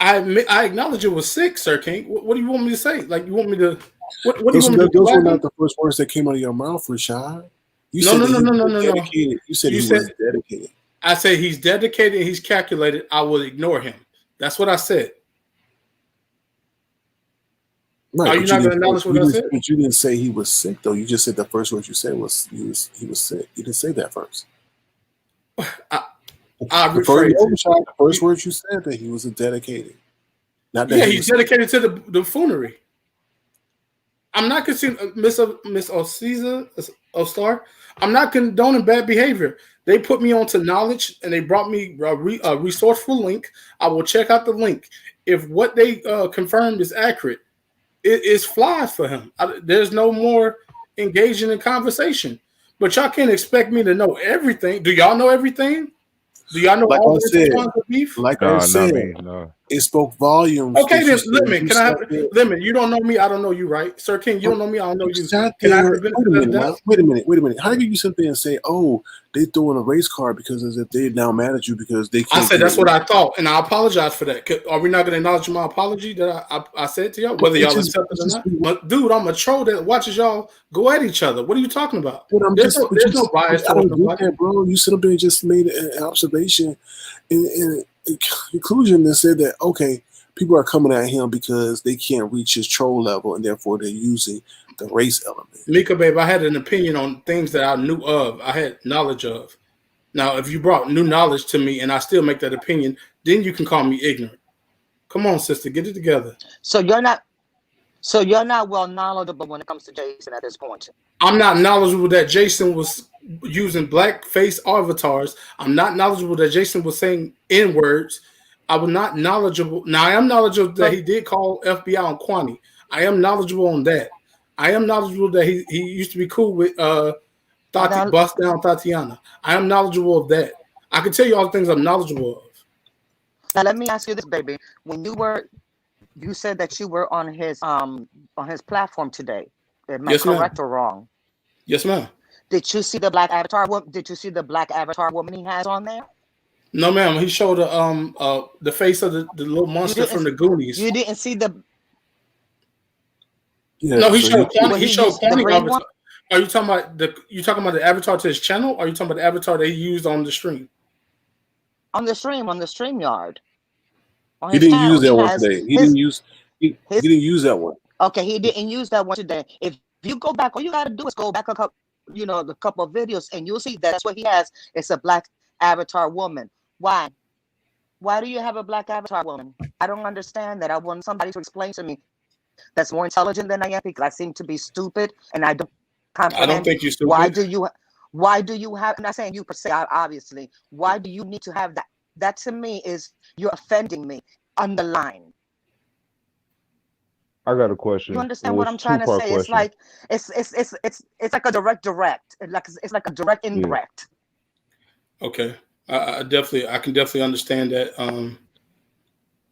I acknowledge it was sick, Sir King. What do you want me to say? Like you want me to? What do you want me to do?
Those were not the first words that came out of your mouth, Rashad. No. You said he was dedicated.
I said he's dedicated. He's calculated. I will ignore him. That's what I said.
Right,
are you not going to acknowledge what I said?
But you didn't say he was sick, though. You just said the first word you said was he was sick. You didn't say that first. The first word you said that he was a dedicated. Not that
he's dedicated to the buffoonery. I'm not considering Miss Ostar. I'm not condoning bad behavior. They put me onto knowledge and they brought me a resourceful link. I will check out the link. If what they confirmed is accurate, it is flies for him. There's no more engaging in conversation. But y'all can't expect me to know everything. Do y'all know everything? Do y'all know all the beef?
Like I said, it spoke volumes.
Okay, then Lemon, Lemon, you don't know me, I don't know you, right? Sir King, you don't know me, I don't know you. Can I have the benefit of the doubt?
Wait a minute. How do you sit there and say, oh, they throwing a race card because as if they're now mad at you because they can't?
I said that's what I thought, and I apologize for that. Are we not going to acknowledge my apology that I said to y'all, whether y'all accept it or not? But dude, I'm a troll that watches y'all go at each other. What are you talking about? There's no bias towards nobody,
bro. You sit up there and just made an observation in conclusion that said that okay, people are coming at him because they can't reach his troll level, and therefore they're using the race element.
Mika, babe, I had an opinion on things that I knew of. I had knowledge of. Now, if you brought new knowledge to me and I still make that opinion, then you can call me ignorant. Come on, sister, get it together.
So you're not well knowledgeable when it comes to Jason at this point.
I'm not knowledgeable that Jason was using blackface avatars. I'm not knowledgeable that Jason was saying N-words. I was not knowledgeable. Now, I am knowledgeable that he did call FBI on Kwani. I am knowledgeable on that. I am knowledgeable that he used to be cool with Bust Down Tatiana. I am knowledgeable of that. I can tell you all the things I'm knowledgeable of.
Now, let me ask you this, baby. When you said that you were on his platform today. Am I correct or wrong?
Yes, ma'am.
Did you see the black avatar? Did you see the black avatar woman he has on there?
No, ma'am. He showed the face of the little monster from the Goonies.
You didn't see the.
Yeah, no, he showed Kwani. He showed Kwani. Are you talking about the avatar to his channel? Or are you talking about the avatar that he used on the stream?
On the StreamYard. On
He
his
didn't
channel.
use
He
that one
has
today. He didn't
his
use that one.
okay, he didn't use that one today. If you go back, all you gotta do is go back a couple, the couple of videos, and you'll see that's what he has. It's a black avatar woman. Why? Why do you have a black avatar woman? I don't understand that. I want somebody to explain to me that's more intelligent than I am, because I seem to be stupid and I don't
I don't
comprehend.
think you're
Why
stupid.
do you? Why do you have? I'm not saying you per se, obviously. Why do you need to have that? That to me is you're offending me. Underline.
I got a
You
question.
understand
Well,
what
it's
I'm
a
trying to
two-part
say? It's
question.
like it's like a direct. It's like a direct
Yeah.
indirect.
Okay, I can definitely understand that.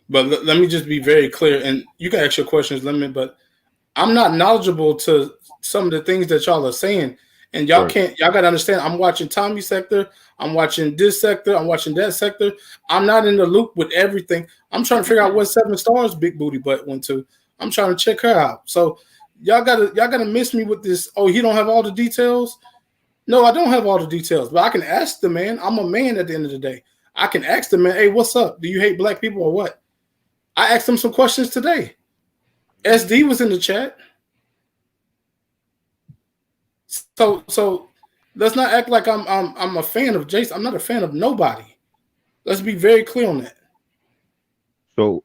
But let me just be very clear, and you can ask your questions, but I'm not knowledgeable to some of the things that y'all are saying, and y'all
Right.
got to understand. I'm watching Tommy sector, I'm watching this sector, I'm watching that sector. I'm not in the loop with everything. I'm trying to figure out what 7 stars Big Booty Butt went to. I'm trying to check her out. So y'all gotta miss me with this. Oh, he don't have all the details. No, I don't have all the details, but I can ask the man. I'm a man at the end of the day. I can ask the man, hey, what's up? Do you hate black people or what? I asked him some questions today. SD was in the chat. So let's not act like I'm a fan of Jason. I'm not a fan of nobody. Let's be very clear on that.
So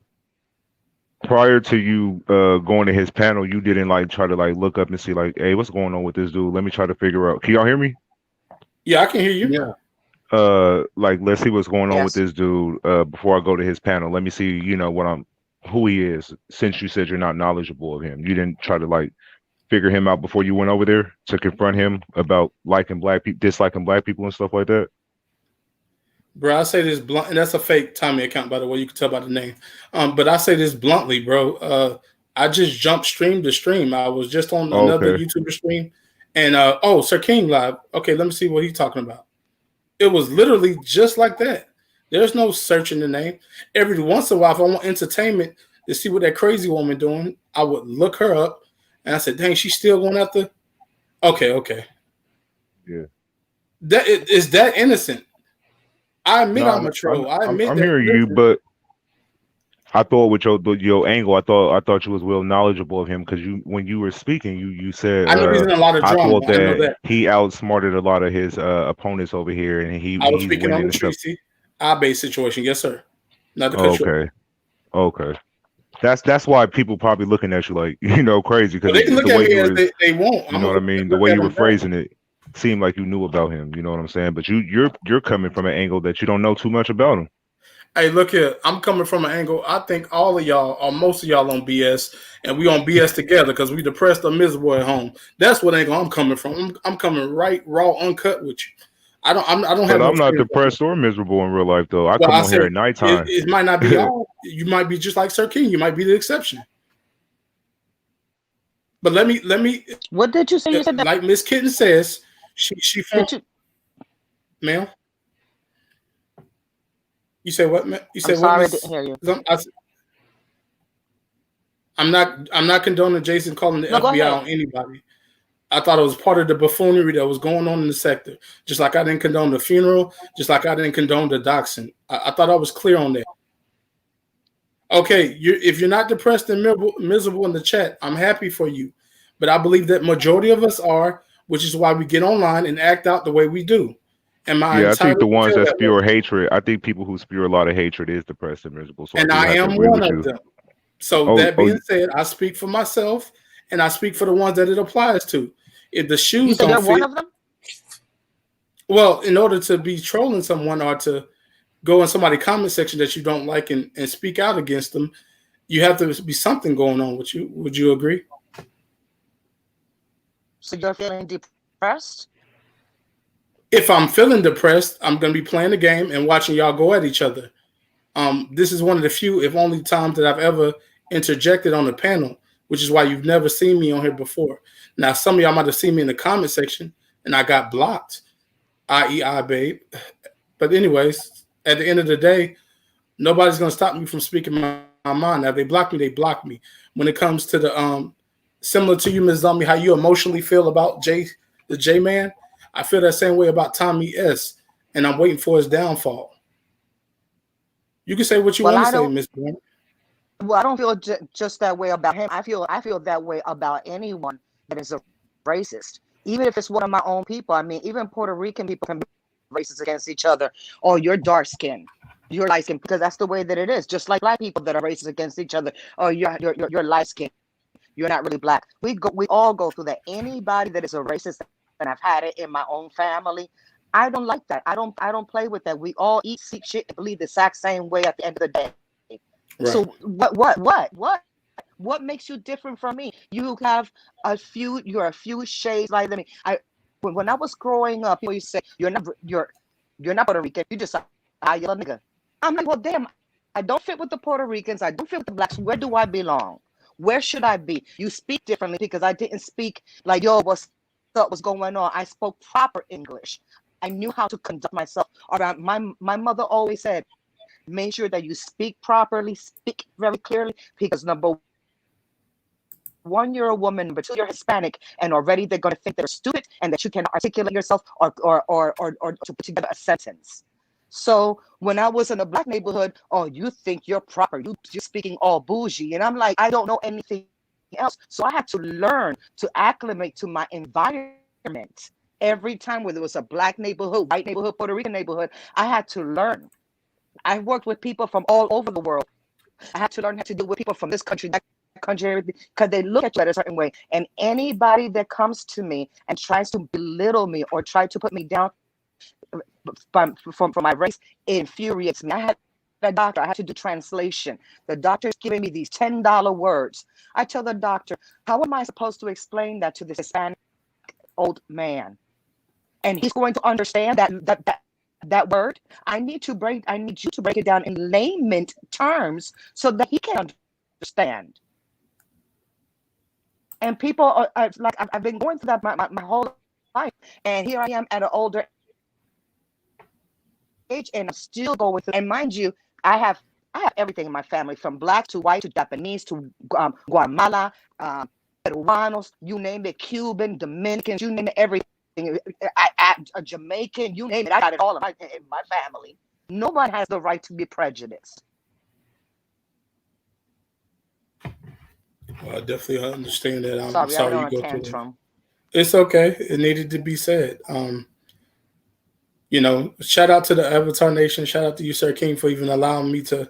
prior to you going to his panel, you didn't like try to like look up and see like, hey, what's going on with this dude? Let me try to figure out. Can y'all hear me?
Yeah, I can hear you.
Yeah.
Like let's see what's going on with
Yes.
this dude before I go to his panel. Let me see, who he is. Since you said you're not knowledgeable of him, you didn't try to like figure him out before you went over there to confront him about liking black people, disliking black people and stuff like that.
Bro, I say this blunt, and that's a fake Tommy account, by the way. You can tell by the name. But I say this bluntly, bro. I just jumped stream to stream. I was just on
Oh,
another
okay.
YouTuber stream, and Sir King live. Okay, let me see what he's talking about. It was literally just like that. There's no searching the name. Every once in a while, if I want entertainment to see what that crazy woman doing, I would look her up, and I said, "Dang, she's still going after." Okay.
Yeah.
That is that innocent. I admit
No,
I'm a troll. I admit
I'm
that.
hearing you,
Listen,
but I thought with your angle, I thought you was well knowledgeable of him because when you were speaking, you said
I know he's in a lot of
I
drama.
thought
I know
that
that.
he outsmarted a lot of his opponents over here, and
I was
he's
speaking on
winning
the
and stuff.
Tracy Abe situation. Yes, sir. Not to cut you off.
Okay. That's why people probably looking at you like crazy
Well,
because
they can
the
look at
way
me
you
as
were,
they want.
you
I'm
know
gonna
what I mean, the
look
way
at
you were
them back.
phrasing it seemed like you knew about him. You know what I'm saying? But you're coming from an angle that you don't know too much about him.
Hey, look here. I'm coming from an angle. I think all of y'all, or most of y'all, on BS, and we on BS together because we depressed or miserable at home. That's what angle I'm coming from. I'm coming right, raw, uncut with you. I don't
But
have no
I'm not
fear.
depressed or miserable in real life though. I
Well,
come
I
on here
said
at nighttime.
it might not be all. You might be just like Sir King. You might be the exception. But let me
What did you say? You said that.
like Miss Kitten says, she found,
Did you?
ma'am. You say what? You
I'm
say what,
sorry, I didn't
Miss?
hear you.
I'm not condoning Jason calling the
No, go
FBI
ahead.
on anybody. I thought it was part of the buffoonery that was going on in the sector. Just like I didn't condone the funeral, just like I didn't condone the doxing. I thought I was clear on that. Okay, if you're not depressed and miserable in the chat, I'm happy for you. But I believe that majority of us are, which is why we get online and act out the way we do. Am I
Yeah, I think the
entitled to
ones
feel
that
that way?
spew hatred, I think people who spew a lot of hatred is depressed and miserable. So I
And
do
I
have to
am
agree
one
with
of
you.
them. So
Oh,
that being said, I speak for myself and I speak for the ones that it applies to. If the
You
shoes
said
don't
you're one
fit,
of them.
well, in order to be trolling someone or to go in somebody's comment section that you don't like and speak out against them, you have to be something going on with you. Would you agree?
So you're feeling depressed.
If I'm feeling depressed, I'm going to be playing the game and watching y'all go at each other. This is one of the few, if only, times that I've ever interjected on the panel, which is why you've never seen me on here before. Now, some of y'all might have seen me in the comment section and I got blocked, i.e., Babe. But anyways, at the end of the day, nobody's going to stop me from speaking my mind. Now, if they block me, they block me. When it comes to the similar to you, Ms. Zombie, how you emotionally feel about the J Man, I feel that same way about Tommy S. And I'm waiting for his downfall. You can say what you
Well,
want to
I
say,
don't.
Miss Blunt.
Well, I don't feel just that way about him. I feel that way about anyone that is a racist, even if it's one of my own people. I mean, even Puerto Rican people can be racist against each other. Oh, you're dark skinned, you're light skinned, because that's the way that it is. Just like black people that are racist against each other. Oh, you're light skinned. You're not really black. We all go through that. Anybody that is a racist, and I've had it in my own family. I don't like that. I don't play with that. We all eat, seek, shit, and believe the exact same way at the end of the day.
Right.
So what makes you different from me? You're a few shades lighter than me. When I was growing up, people used to say you're not Puerto Rican. You just a yellow nigga. I'm like, well, damn. I don't fit with the Puerto Ricans. I don't fit with the blacks. Where do I belong? Where should I be? You speak differently because I didn't speak like, yo, what's up? What's going on? I spoke proper English. I knew how to conduct myself around. My mother always said, make sure that you speak properly, speak very clearly, because number one, you're a woman. Number two, you're Hispanic, and already they're going to think they're stupid and that you can articulate yourself or to put together a sentence. So when I was in a black neighborhood, oh, you think you're proper? You're speaking all bougie, and I'm like, I don't know anything else. So I had to learn to acclimate to my environment every time, whether it was a black neighborhood, white neighborhood, Puerto Rican neighborhood. I had to learn. I worked with people from all over the world. I had to learn how to deal with people from this country, that country, because they look at you a certain way. And anybody that comes to me and tries to belittle me or try to put me down from my race, it infuriates me. I had a doctor. I had to do translation. The doctor's giving me these $10 words. I tell the doctor, how am I supposed to explain that to this Hispanic old man? And he's going to understand that word. I need you to break it down in layman terms so that he can understand. And people are like, I've been going through that my whole life, and here I am at an older age, and I'm still going through. And mind you, I have everything in my family, from black to white to Japanese to Guatemala, Peruanos, you name it, Cuban, Dominicans, you name it, everything. A Jamaican, you name it, I got it all in my family. Nobody has the right to be prejudiced.
Well, I definitely understand that. I'm
Sorry, I went
sorry
on
you
a
go through it.
tantrum.
It's okay. It needed to be said. Shout out to the Avatar Nation. Shout out to you, Sir King, for even allowing me to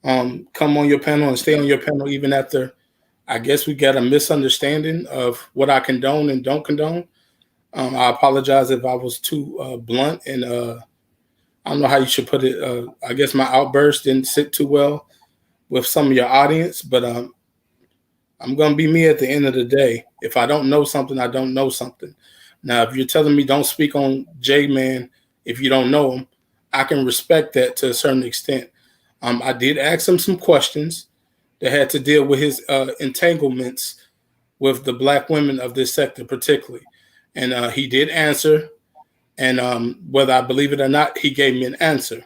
come on your panel and stay on your panel even after, I guess, we got a misunderstanding of what I condone and don't condone. I apologize if I was too blunt and I don't know how you should put it. I guess my outburst didn't sit too well with some of your audience, but I'm going to be me at the end of the day. If I don't know something, I don't know something. Now, if you're telling me don't speak on J-Man if you don't know him, I can respect that to a certain extent. I did ask him some questions that had to deal with his entanglements with the black women of this sector particularly. And he did answer. And whether I believe it or not, he gave me an answer.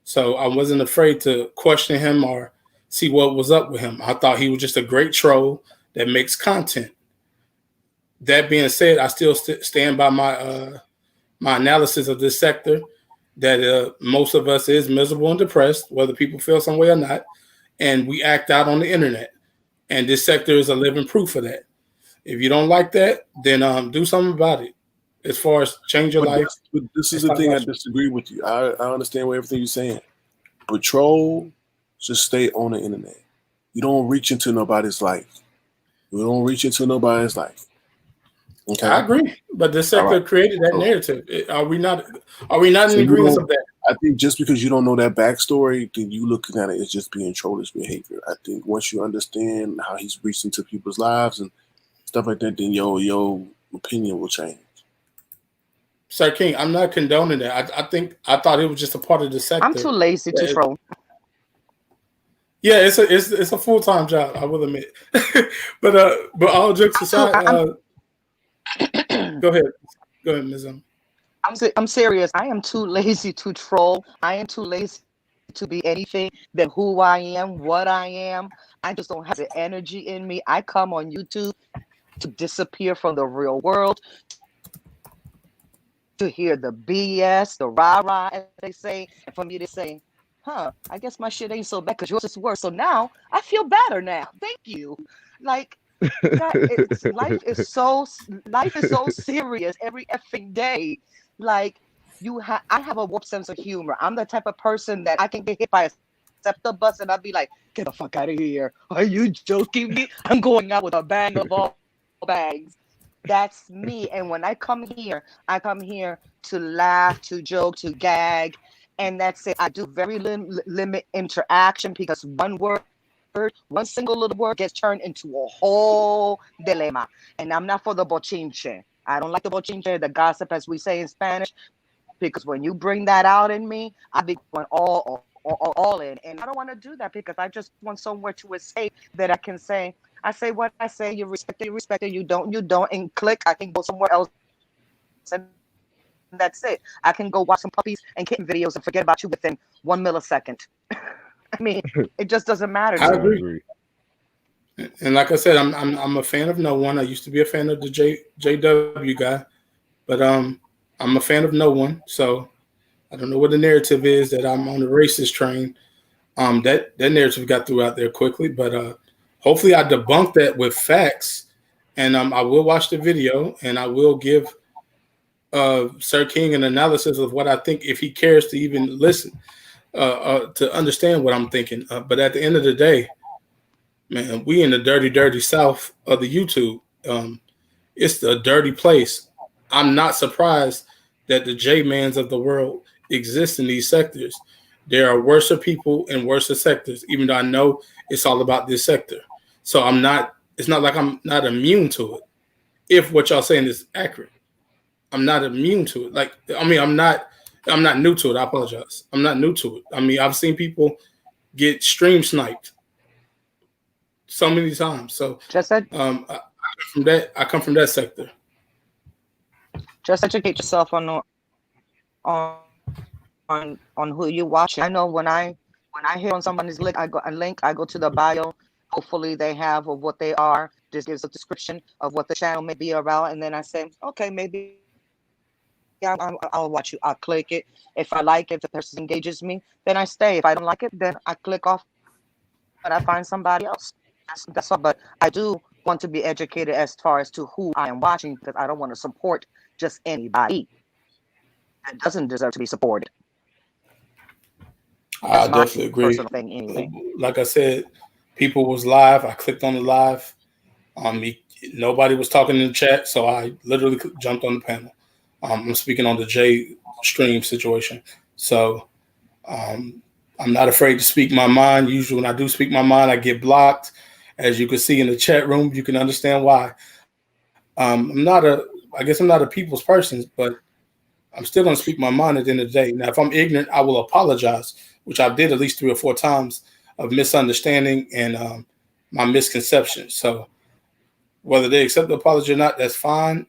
So I wasn't afraid to question him or see what was up with him. I thought he was just a great troll that makes content. That being said, I still stand by my analysis of this sector, that most of us is miserable and depressed, whether people feel some way or not, and we act out on the internet. And this sector is a living proof of that. If you don't like that, then do something about it. As far as change your life.
But this is the thing I disagree with you. I understand everything you're saying. Patrol should stay on the internet. You don't reach into nobody's life. You don't reach into nobody's life. Okay,
I agree, but the sector created that narrative. Are we not in agreement of that?
I think just because you don't know that backstory, then you looking at it as just being trollish behavior. I think once you understand how he's reached into people's lives and stuff like that, then your opinion will change.
Sir King, I'm not condoning that. I thought it was just a part of the sector.
I'm too lazy to troll.
Yeah, it's a full-time job, I will admit. but all jokes aside, go ahead, Ms.
I'm serious. I am too lazy to troll. I am too lazy to be anything than who I am, what I am. I just don't have the energy in me. I come on YouTube to disappear from the real world, to hear the BS, the rah-rah, as they say, and for me to say, I guess my shit ain't so bad because yours is worse. So now I feel better now. Thank you. Like, God, life is so serious every effing day. Like, I have a warped sense of humor. I'm the type of person that I can get hit by a SEPTA bus and I'd be like, get the fuck out of here. Are you joking me? I'm going out with a bang of all bags. That's me. And when I come here to laugh, to joke, to gag. And that's it. I do very limit interaction because one single little word gets turned into a whole dilemma. And I'm not for the bochinche. I don't like the bochinche, the gossip, as we say in Spanish, because when you bring that out in me, I be going all in. And I don't want to do that because I just want somewhere to escape that I can say, I say what I say, you respect it, you don't, and click, I can go somewhere else. And that's it. I can go watch some puppies and kitten videos and forget about you within 1 millisecond. I mean, it just doesn't matter.
I agree. And like I said, I'm a fan of no one. I used to be a fan of the JW guy, but I'm a fan of no one. So I don't know what the narrative is that I'm on the racist train. That narrative got through out there quickly, but hopefully I debunked that with facts. And I will watch the video and I will give Sir King an analysis of what I think if he cares to even listen, to understand what I'm thinking. But at the end of the day, man, we in the dirty, dirty South of the YouTube. It's the dirty place. I'm not surprised that the J-mans of the world exist in these sectors. There are worse people in worse sectors, even though I know it's all about this sector. So it's not like I'm not immune to it. If what y'all saying is accurate. I'm not immune to it. I'm not new to it. I apologize. I'm not new to it. I mean, I've seen people get stream sniped so many times. So I come from that sector.
Just educate yourself on who you watch. I know when I hear on somebody's link, I go to the bio. Hopefully they have of what they are. Just gives a description of what the channel may be about, and then I say, okay, maybe I'll watch you. I'll click it. If I like it, if the person engages me, then I stay. If I don't like it, then I click off and I find somebody else. That's all. But I do want to be educated as far as to who I am watching because I don't want to support just anybody that doesn't deserve to be supported.
I definitely agree.
Thing anyway.
Like I said, people was live. I clicked on the live. Nobody was talking in the chat, so I literally jumped on the panel. I'm speaking on the J stream situation. So I'm not afraid to speak my mind. Usually when I do speak my mind, I get blocked. As you can see in the chat room, you can understand why. I guess I'm not a people's person, but I'm still going to speak my mind at the end of the day. Now, if I'm ignorant, I will apologize, which I did at least 3 or 4 times of misunderstanding and my misconception. So whether they accept the apology or not, that's fine.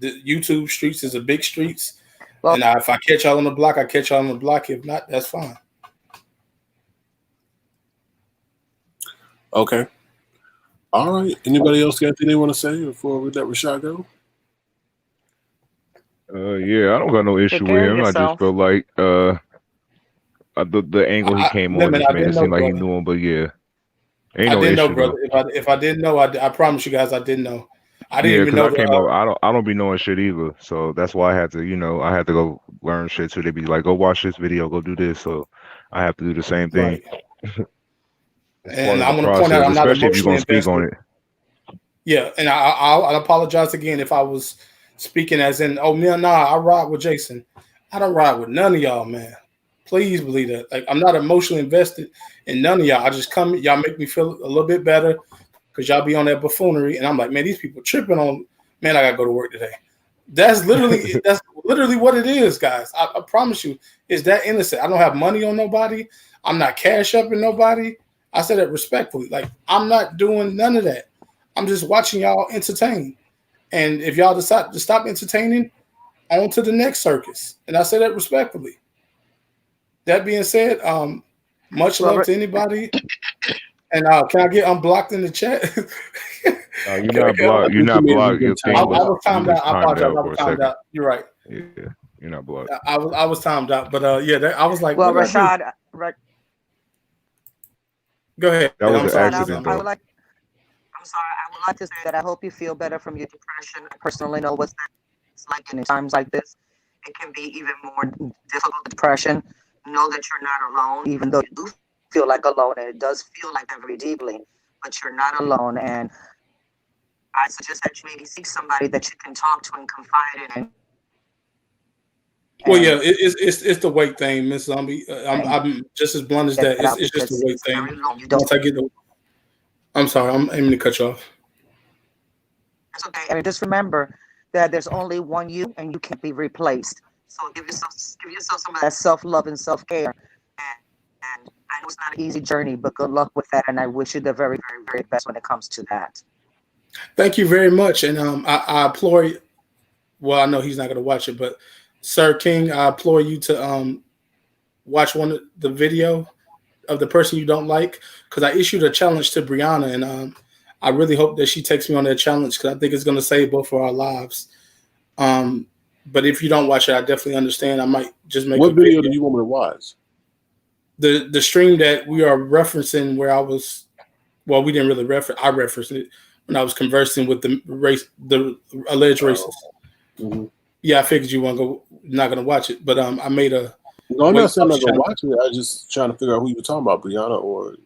The YouTube streets is a big streets. Well, and if I catch y'all on the block, I catch y'all on the block. If not, that's fine.
Okay. All right. Anybody else got anything they want to say before we let Rashad go?
Yeah, I don't got no issue with him. I just feel like the angle he came on just made it seem like he knew him, but yeah.
I didn't know, brother. If I didn't know, I promise you guys I didn't know. I didn't even know.
I came up, I don't be knowing shit either. So that's why I had to, go learn shit. So they be like, go watch this video, go do this. So I have to do the same thing.
Right. And I'm going to point out, I'm not
especially if you're going to speak on it.
Yeah, and I'll apologize again if I was speaking as in, oh man, nah, I ride with Jason. I don't ride with none of y'all, man. Please believe that. Like, I'm not emotionally invested in none of y'all. I just come, y'all make me feel a little bit better because y'all be on that buffoonery, and I'm like, man, these people tripping on. Man, I gotta go to work today. That's literally what it is, guys. I promise you, it's that innocent. I don't have money on nobody. I'm not cash upping nobody. I said it respectfully. Like, I'm not doing none of that. I'm just watching y'all entertain. And if y'all decide to stop entertaining, on to the next circus. And I say that respectfully. That being said, much love to anybody. And can I get unblocked in the chat?
You're not blocked. You're not blocked.
I was timed out. I apologize. I was timed out. You're right.
Yeah, you're not blocked.
I was timed out, but I was like,
Well,
what did I do?
Rashad,
Go ahead.
That
I'm
was an
sorry,
Rashad,
Miss
accident,
Zombie.
I would
though.
like. I'm sorry. I would like to say that I hope you feel better from your depression. I personally know what it's like in times like this. It can be even more difficult. Depression. Know that you're not alone, even though you do feel like alone, and it does feel like that very deeply. But you're not alone, and I suggest that you maybe seek somebody that you can talk to and confide in,
Well,
and
yeah, it's the weight thing, Miss Zombie. I'm just as blunt as
get
that.
that out
It's just the
because
weight
it's
thing.
very long. You don't.
Once I get the, I'm sorry, I'm aiming to cut you off.
It's okay. And just remember that there's only one you, and you can't be replaced. So give yourself some of that self love and self care. And I know it's not an easy journey, but good luck with that. And I wish you the very, very, very best when it comes to that.
Thank you very much, and I implore you. Well, I know he's not going to watch it, but Sir King, I implore you to watch one of the video of the person you don't like, because I issued a challenge to Brianna, and I really hope that she takes me on that challenge because I think it's going to save both of our lives. But if you don't watch it, I definitely understand. I might just make a
What video
video.
do you want me to watch?
The stream that we are referencing, where I was, well, we didn't really reference. I referenced it when I was conversing with the alleged racist.
Mm-hmm.
Yeah, I figured you not gonna watch it, but I made a
No, I'm not
weight
saying I'm
loss
not gonna
challenge.
watch it. I was just trying to figure out who you were talking about, Brianna or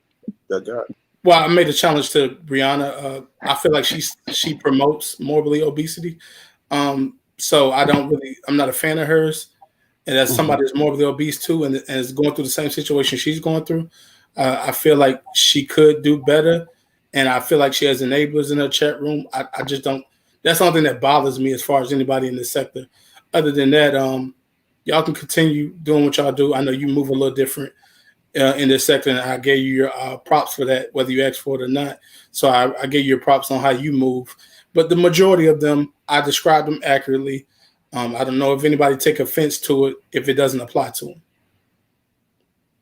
that guy.
Well, I made a challenge to Brianna. I feel like she promotes morbidly obesity, so I'm not a fan of hers. And as somebody that's morbidly obese too, and is going through the same situation she's going through, I feel like she could do better, and I feel like she has enablers in her chat room. I just don't. That's something that bothers me as far as anybody in this sector. Other than that, y'all can continue doing what y'all do. I know you move a little different in this sector, and I gave you your props for that, whether you asked for it or not. So I gave you your props on how you move. But the majority of them, I described them accurately. I don't know if anybody take offense to it if it doesn't apply to them.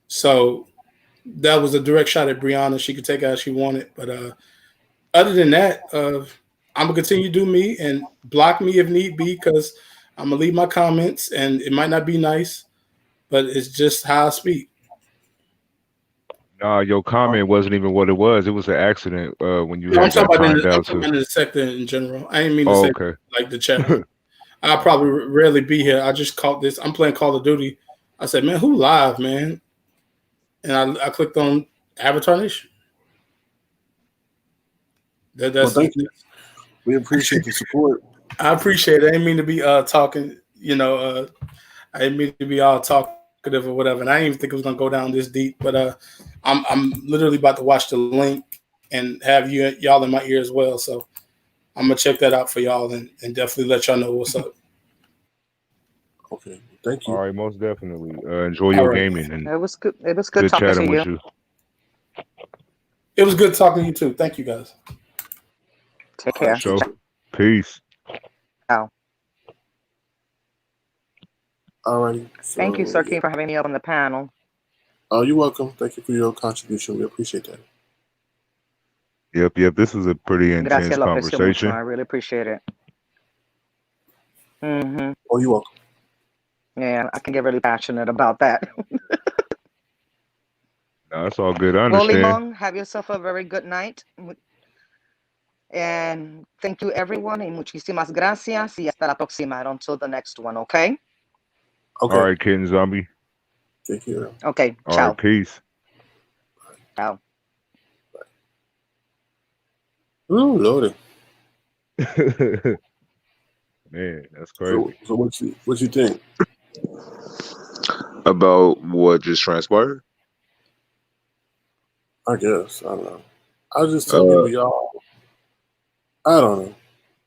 So that was a direct shot at Brianna. She could take it as she wanted. But other than that, I'm going to continue to do me and block me if need be, because I'm going to leave my comments, and it might not be nice, but it's just how I speak.
Nah, your comment wasn't even what it was. It was an accident when you
No,
had that timed
I'm
out
talking
too.
about in the sector in general. I didn't mean to
Oh,
say
okay.
like the chat room. I'll probably rarely be here. I just caught this. I'm playing Call of Duty. I said, man, who live, man? And I clicked on Avatar Nation.
Well, thank you. We appreciate the support.
I appreciate it. I didn't mean to be talking, I didn't mean to be all talkative or whatever. And I didn't even think it was gonna go down this deep. But I'm literally about to watch the link and have y'all in my ear as well. So I'm gonna check that out for y'all and definitely let y'all know what's up.
Okay, thank
All
you.
right, most definitely. Enjoy
All
your
right.
gaming and
It was good. It was good
good
talking to
chatting with
you.
you.
It was good talking to you too. Thank you guys.
Take
All right,
care.
So, peace.
Ciao.
all righty.
Thank you,
So,
Sir
yeah.
King, for having me up on the panel.
Oh, you're welcome. Thank you for your contribution. We appreciate that.
Yep. This was a pretty intense
Gracias, lo aprecio mucho.
conversation.
I really appreciate it.
Oh, you're welcome.
Yeah, I can get really passionate about that.
No, that's all good. I
Well,
understand.
Limon, have yourself a very good night. And thank you, everyone. Y muchísimas gracias. Y hasta la próxima. And until the next one, okay?
Okay.
All right, Kitten Zombie.
Take care.
Okay,
All
ciao.
right, peace.
Ciao.
Ooh, Lordy.
Man, that's crazy.
So what you think?
About what just transpired?
I guess I don't know. I was just telling people, y'all. I don't know.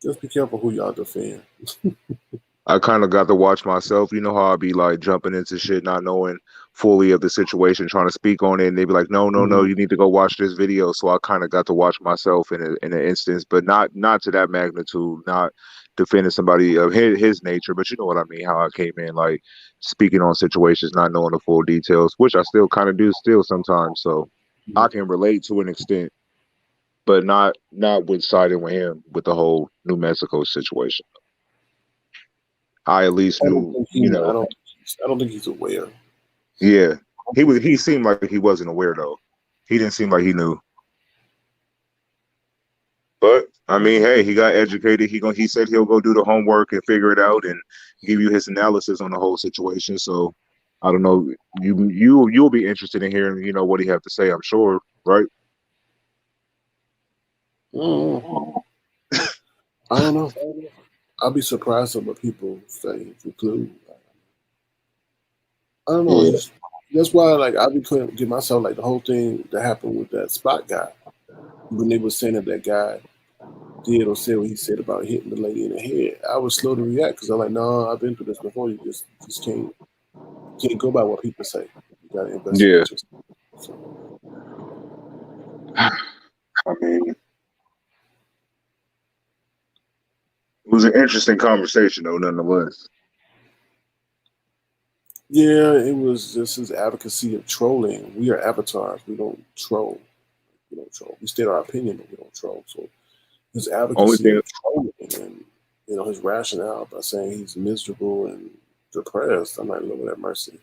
Just be careful who y'all defend.
I kind of got to watch myself. You know how I be like jumping into shit, not knowing fully of the situation, trying to speak on it, and they be like, "No, you need to go watch this video." So I kind of got to watch myself in an instance, but not to that magnitude, not defending somebody of his nature. But you know what I mean? How I came in, like speaking on situations, not knowing the full details, which I still kind of do still sometimes. So I can relate to an extent, but not with siding with him with the whole New Mexico situation. I at least
I don't
knew,
think
you
he.
know,
I don't think he's aware.
yeah. He seemed like he wasn't aware though. He didn't seem like he knew. But I mean, hey, he got educated. He said he'll go do the homework and figure it out and give you his analysis on the whole situation. So I don't know. You'll be interested in hearing, what he have to say, I'm sure, right?
Mm, I don't know. I'll be surprised at what people say, conclude. I don't know.
Yeah.
That's why, like, I be couldn't get myself like the whole thing that happened with that spot guy when they were saying that guy did or said what he said about hitting the lady in the head. I was slow to react because I'm like, no, I've been through this before. You just can't go by what people say. You got to
Yeah.
investigate yourself. So,
I mean, it was an interesting conversation though, nonetheless.
yeah, it was just his advocacy of trolling. We are avatars. We don't troll. We don't troll. We state our opinion, but we don't troll. So his
Only
advocacy
thing
of trolling and his rationale by saying he's miserable and depressed. I'm like, Lord have mercy.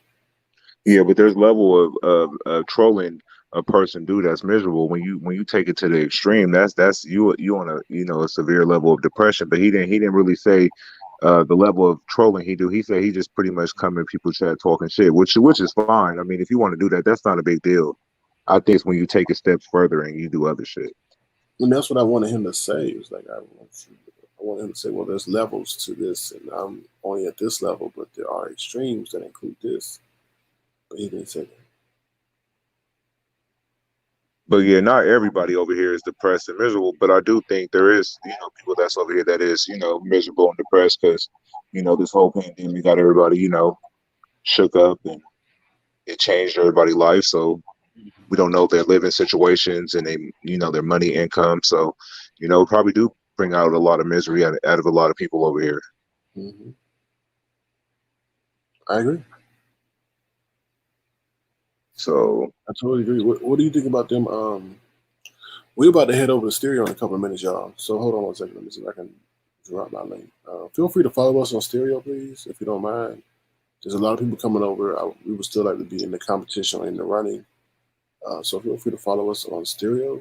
Yeah, but there's level of trolling a person do that's miserable when you take it to the extreme. That's you on a severe level of depression. But he didn't really say the level of trolling he do. He said he just pretty much come in people chat talking shit, which is fine. I mean, if you want to do that, that's not a big deal. I think it's when you take it steps further and you do other shit.
And that's what I wanted him to say. It was like I want him to say, well, there's levels to this, and I'm only at this level, but there are extremes that include this. But he didn't say that.
But yeah, not everybody over here is depressed and miserable. But I do think there is, people that's over here that is, miserable and depressed because, this whole pandemic got everybody, shook up and it changed everybody's life. So we don't know their living situations and their money income. So, probably do bring out a lot of misery out of a lot of people over here.
Mm-hmm. I agree.
So
I totally agree. What do you think about them? We're about to head over to Stereo in a couple of minutes, y'all. So hold on one second. Let me see if I can drop my link. Feel free to follow us on Stereo, please, if you don't mind. There's a lot of people coming over. We would still like to be in the competition or in the running. So feel free to follow us on Stereo.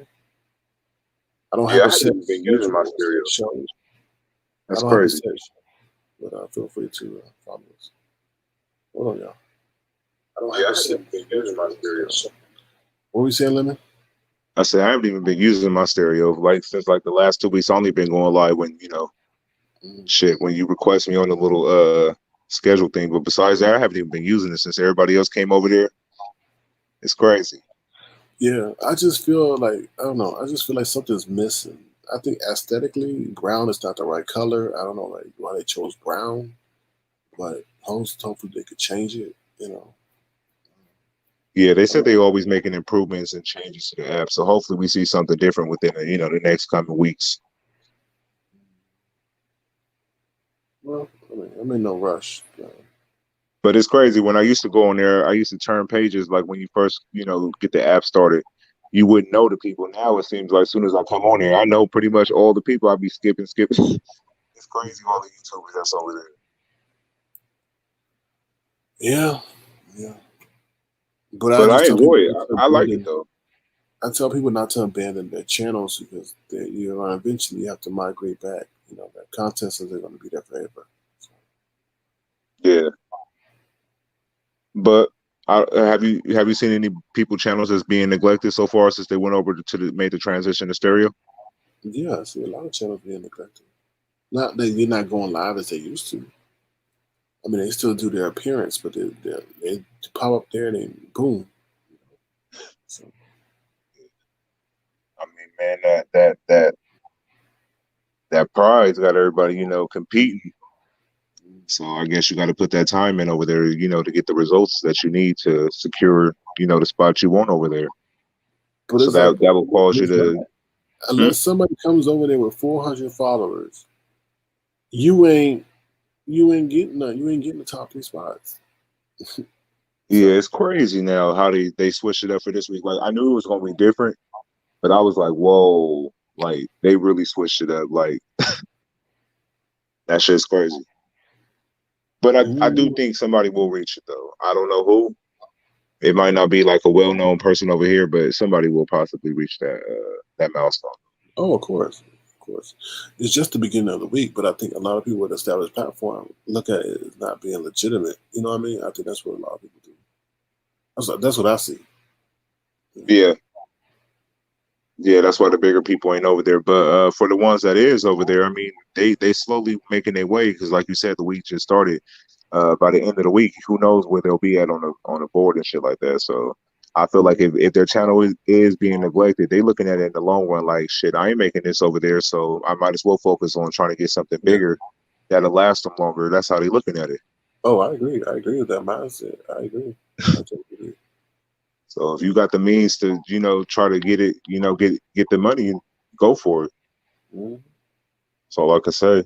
I don't
yeah,
have
I
a
haven't
set
even been using my
schedule,
stereo.
show. I
That's
don't have a
crazy.
set show, but feel free to follow us. Hold on, y'all. I don't
Yeah,
have
I
a set
haven't even been using my stereo.
schedule. What were we saying, Lemon?
I said I haven't even been using my stereo since the last 2 weeks. I only been going live when shit when you request me on the little schedule thing. But besides that, I haven't even been using it since everybody else came over there. It's crazy.
Yeah, I just feel like I don't know. I just feel like something's missing. I think aesthetically, brown is not the right color. I don't know like why they chose brown, but hopefully they could change it.
Yeah, they said they always making improvements and changes to the app. So hopefully we see something different within the next coming weeks.
Well, I'm in no rush.
But it's crazy. When I used to go on there, I used to turn pages like when you first, get the app started. You wouldn't know the people. Now it seems like as soon as I come on there, I know pretty much all the people. I'll be skipping. It's crazy all the YouTubers that's over there.
Yeah, yeah. But I
But I
just tell people
enjoy it.
not to
I like it
abandon.
though.
I tell people not to abandon their channels because eventually you have to migrate back. That content is going to be there forever. So,
Yeah. But have you seen any people channels that's being neglected so far since they went over made the transition to stereo?
yeah, I see a lot of channels being neglected. Not that they're not going live as they used to. I mean, they still do their appearance, but they pop up there and then boom. So,
I mean, man, that prize got everybody, competing. So I guess you got to put that time in over there, to get the results that you need to secure, the spot you want over there.
but
So
it's like
that will cause you to.
unless somebody comes over there with 400 followers, you ain't getting the top 3 spots.
Yeah, it's crazy now how they switched it up for this week. Like I knew it was gonna be different, but I was like, whoa, like they really switched it up. Like that shit's crazy. But I do think somebody will reach it though. I don't know who. It might not be like a well-known person over here, but somebody will possibly reach that milestone.
Oh, of course. Of course. It's just the beginning of the week, but I think a lot of people with established platform look at it as not being legitimate. You know what I mean? I think that's what a lot of people do. That's what I see.
Yeah. Yeah, that's why the bigger people ain't over there. But for the ones that is over there, I mean, they slowly making their way because, like you said, the week just started. By the end of the week, who knows where they'll be at on the board and shit like that. So I feel like if their channel is being neglected, they looking at it in the long run like, shit, I ain't making this over there, so I might as well focus on trying to get something bigger that'll last them longer. That's how they looking at it.
Oh, I agree. I agree with that mindset. I agree. I totally agree.
So if you got the means to, try to get it, get the money and go for it.
Mm-hmm.
That's all I can say.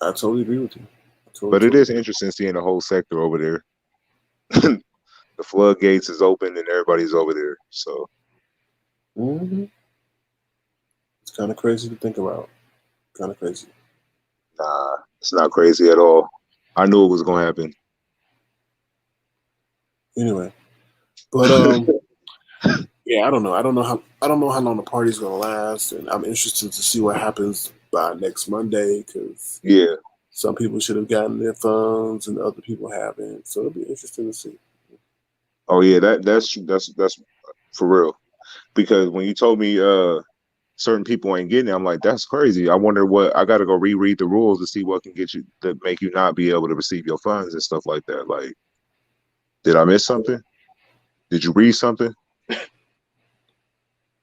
I totally agree with you.
But it is interesting seeing the whole sector over there. The floodgates is open and everybody's over there. So
it's kind of crazy to think about. Kind of crazy.
Nah, it's not crazy at all. I knew it was gonna happen.
Anyway, but yeah, I don't know. I don't know how long the party's gonna last, and I'm interested to see what happens by next Monday because some people should have gotten their funds and other people haven't. So it'll be interesting to see.
Oh yeah, that's for real. Because when you told me certain people ain't getting it, I'm like, that's crazy. I wonder what I gotta go reread the rules to see what can get you to make you not be able to receive your funds and stuff like that. Like, did I miss something? Did you read something?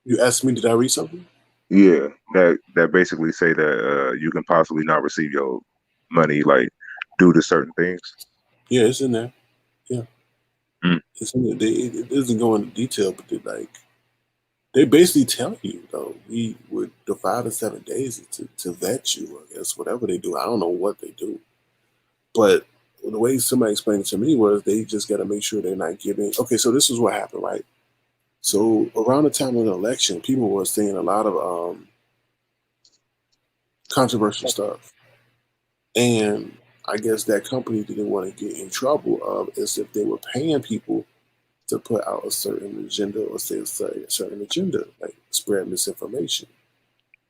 You asked me, did I read something?
Yeah, that basically say that you can possibly not receive your money like due to certain things.
Yeah, it's in there. Yeah, it's in there. It doesn't go into detail, but they basically tell you though we would divide the 7 days to vet you. I guess whatever they do, I don't know what they do, but the way somebody explained it to me was they just got to make sure they're not giving. Okay, so this is what happened, right? So around the time of the election, people were saying a lot of controversial stuff, and I guess that company didn't want to get in trouble of as if they were paying people to put out a certain agenda or say a certain agenda, like spread misinformation.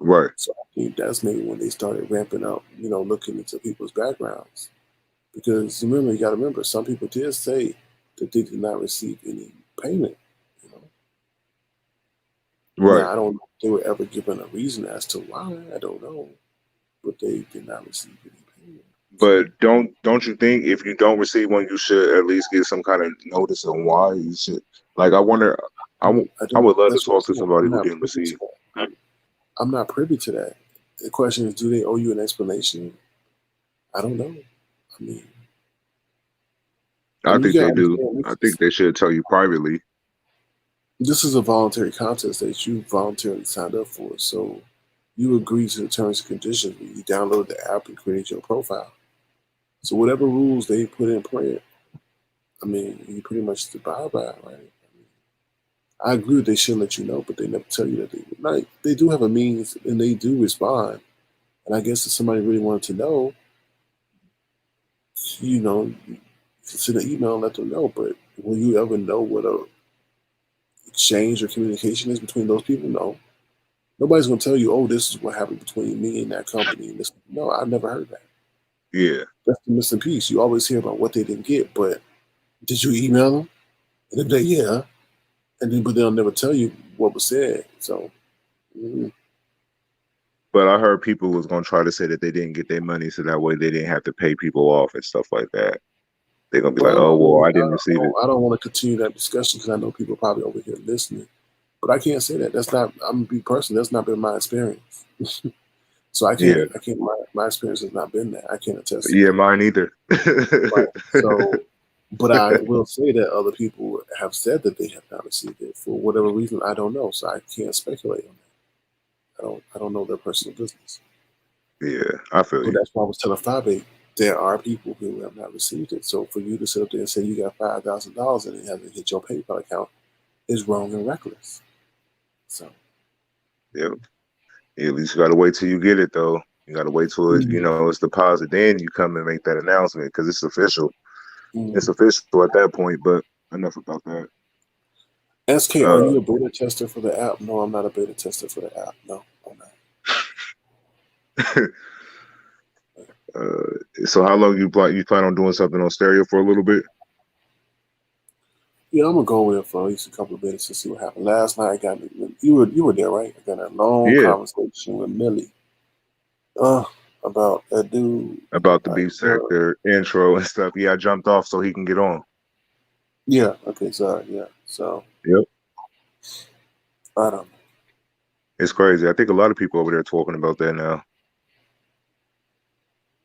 Right.
So I think that's maybe when they started ramping up, looking into people's backgrounds. Because remember, you got to remember, some people did say that they did not receive any payment.
Right.
Now, I don't know if they were ever given a reason as to why. I don't know, but they did not receive any payment.
But don't you think if you don't receive one, you should at least get some kind of notice on why you should? Like, I wonder. I would love to talk to somebody who didn't receive.
I'm not privy to that. The question is, do they owe you an explanation? I don't know. I mean,
I think they do. I think they should tell you privately.
This is a voluntary contest that you voluntarily signed up for. So you agree to the terms and conditions when you download the app and create your profile. So whatever rules they put in play, I mean, you pretty much abide by it, right? I agree they should let you know, but they never tell you that they would. Like, they do have a means and they do respond. And I guess if somebody really wanted to know, you can send an email and let them know. But will you ever know what a exchange or communication is between those people? No. Nobody's going to tell you, oh, this is what happened between me and that company. No, I've never heard that.
Yeah.
That's the missing piece. You always hear about what they didn't get, but did you email them? And if they, yeah. But they'll never tell you what was said. So,
But I heard people was going to try to say that they didn't get their money so that way they didn't have to pay people off and stuff like that. They're going to be like, oh, well, I didn't receive it.
I don't want to continue that discussion because I know people are probably over here listening. But I can't say that. That's not, I'm going to be personal. That's not been my experience. So I can't, my experience has not been that. I can't attest to that.
Mine either.
Right. So, but I will say that other people have said that they have not received it for whatever reason. I don't know. So I can't speculate on that. I don't know their personal business.
Yeah, I feel you.
But that's why I was telling Fyebabe, there are people who have not received it. So for you to sit up there and say you got $5,000 and it hasn't hit your PayPal account is wrong and reckless. So.
Yeah. At least you got to wait till you get it, though. You got to wait till it, it's deposited. Then you come and make that announcement because it's official. It's official at that point. But enough about that.
SK, are you a beta tester for the app? No, I'm not a beta tester for the app. No, I'm
not. So how long you plan on doing something on stereo for a little bit?
Yeah, I'm gonna go with it for at least a couple of minutes to see what happened. Last night I got you were there, right? I got a long conversation with Millie. About that dude.
About the beef sector intro and stuff. Yeah, I jumped off so he can get on.
Yeah, okay, sorry, yeah. So
yep.
I don't know.
It's crazy. I think a lot of people over there talking about that now.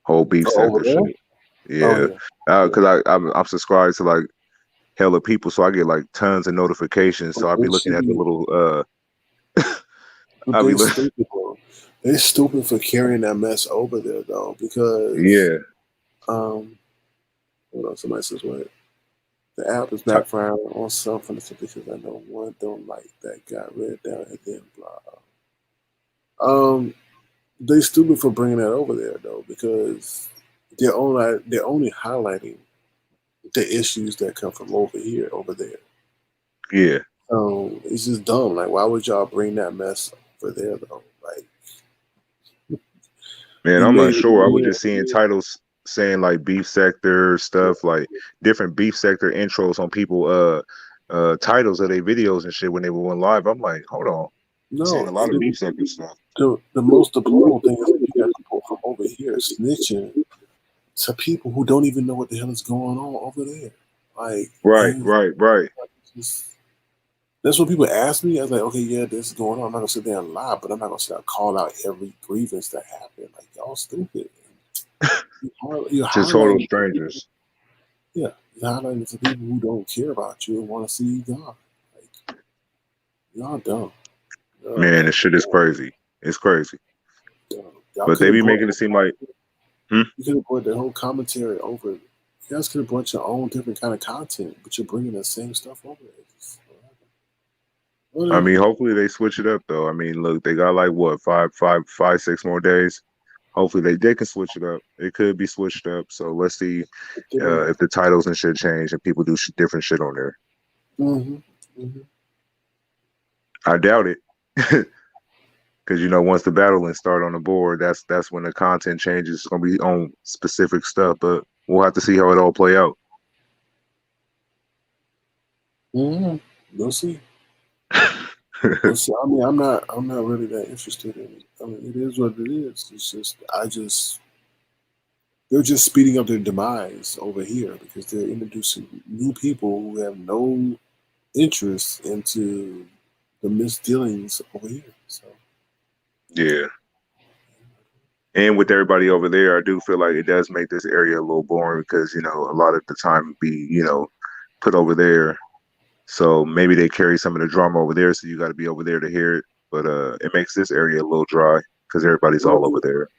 Whole beef sector shit. Yeah. Because I'm subscribed to like hella people, so I get like tons of notifications. So I'll be looking at the little
stupid, bro. They're stupid for carrying that mess over there though, because hold on, somebody says what? The app is backfiring on something because I know one don't like that got red down and then blah. They stupid for bringing that over there though, because they're only highlighting the issues that come from over there.
Yeah.
So it's just dumb. Like, why would y'all bring that mess over there though? Like,
man, I'm not sure. I was just seeing titles saying like beef sector stuff, like different beef sector intros on people titles of their videos and shit when they went live. I'm like, hold on.
No,
seeing a lot of beef sector stuff.
The most deplorable thing is that you got people from over here snitching to people who don't even know what the hell is going on over there. Like,
right.
That's what people ask me. I was like, okay, yeah, this is going on. I'm not gonna sit there and lie, but I'm not gonna sit there and call out every grievance that happened. Like, y'all stupid. You're
to total strangers.
Yeah, you're highlighting to people who don't care about you and want to see you gone. Like, y'all dumb.
Man, this shit is crazy. It's crazy. But they be making it seem like
you could have brought the whole commentary over. You guys could have brought your own different kind of content, but you're bringing the same stuff over there.
I mean, hopefully they switch it up though. I mean, look, they got like what 6 more days. Hopefully they can switch it up. It could be switched up. So let's see if the titles and shit change and people do different shit on there. I doubt it, because once the battling start on the board, that's when the content changes. It's gonna be on specific stuff, but we'll have to see how it all play out.
We'll see. I mean, I'm not really that interested in it. I mean, it is what it is. It's just, they're just speeding up their demise over here because they're introducing new people who have no interest into the misdealings over here. So,
yeah. And with everybody over there, I do feel like it does make this area a little boring because, a lot of the time be, put over there. So maybe they carry some of the drama over there, so you got to be over there to hear it. But it makes this area a little dry because everybody's all over there.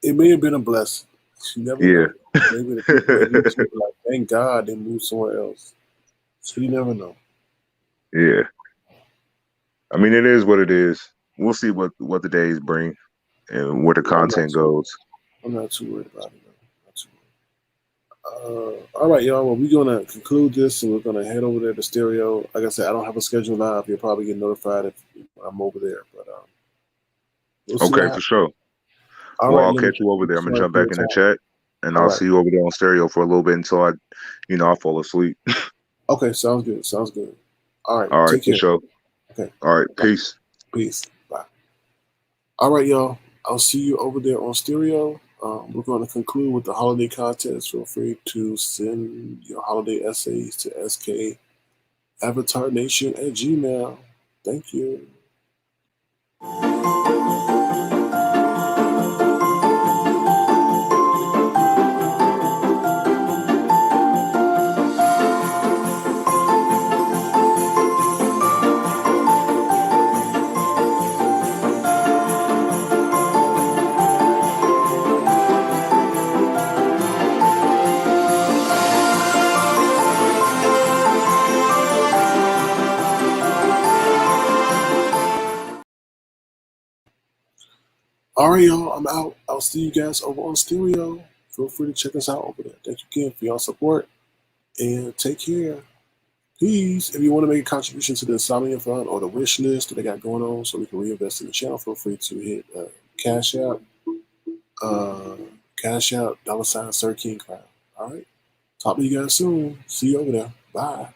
It may have been a blessing. You never know. Maybe the people at YouTube are like, thank God they moved somewhere else. So you never know.
Yeah. I mean, it is what it is. We'll see what the days bring and where the content goes.
I'm not too worried about it. All right, y'all. Well, we're gonna conclude this, and we're gonna head over there to Stereo. Like I said, I don't have a schedule live. You'll probably get notified if I'm over there. But
okay, for sure. Well, I'll catch you over there. I'm gonna jump back in the chat, and I'll see you over there on Stereo for a little bit until I fall asleep.
Okay, sounds good. All right.
All right, for sure.
Okay.
All right. Peace.
Bye. All right, y'all. I'll see you over there on Stereo. We're going to conclude with the holiday contest. Feel free to send your holiday essays to skavatarnation@gmail.com. Thank you. All right, y'all. I'm out. I'll see you guys over on Stereo. Feel free to check us out over there. Thank you again for your support. And take care. Peace. If you want to make a contribution to the Insomnia Fund or the wish list that they got going on so we can reinvest in the channel, feel free to hit Cash App, $, Sir King Crown. All right. Talk to you guys soon. See you over there. Bye.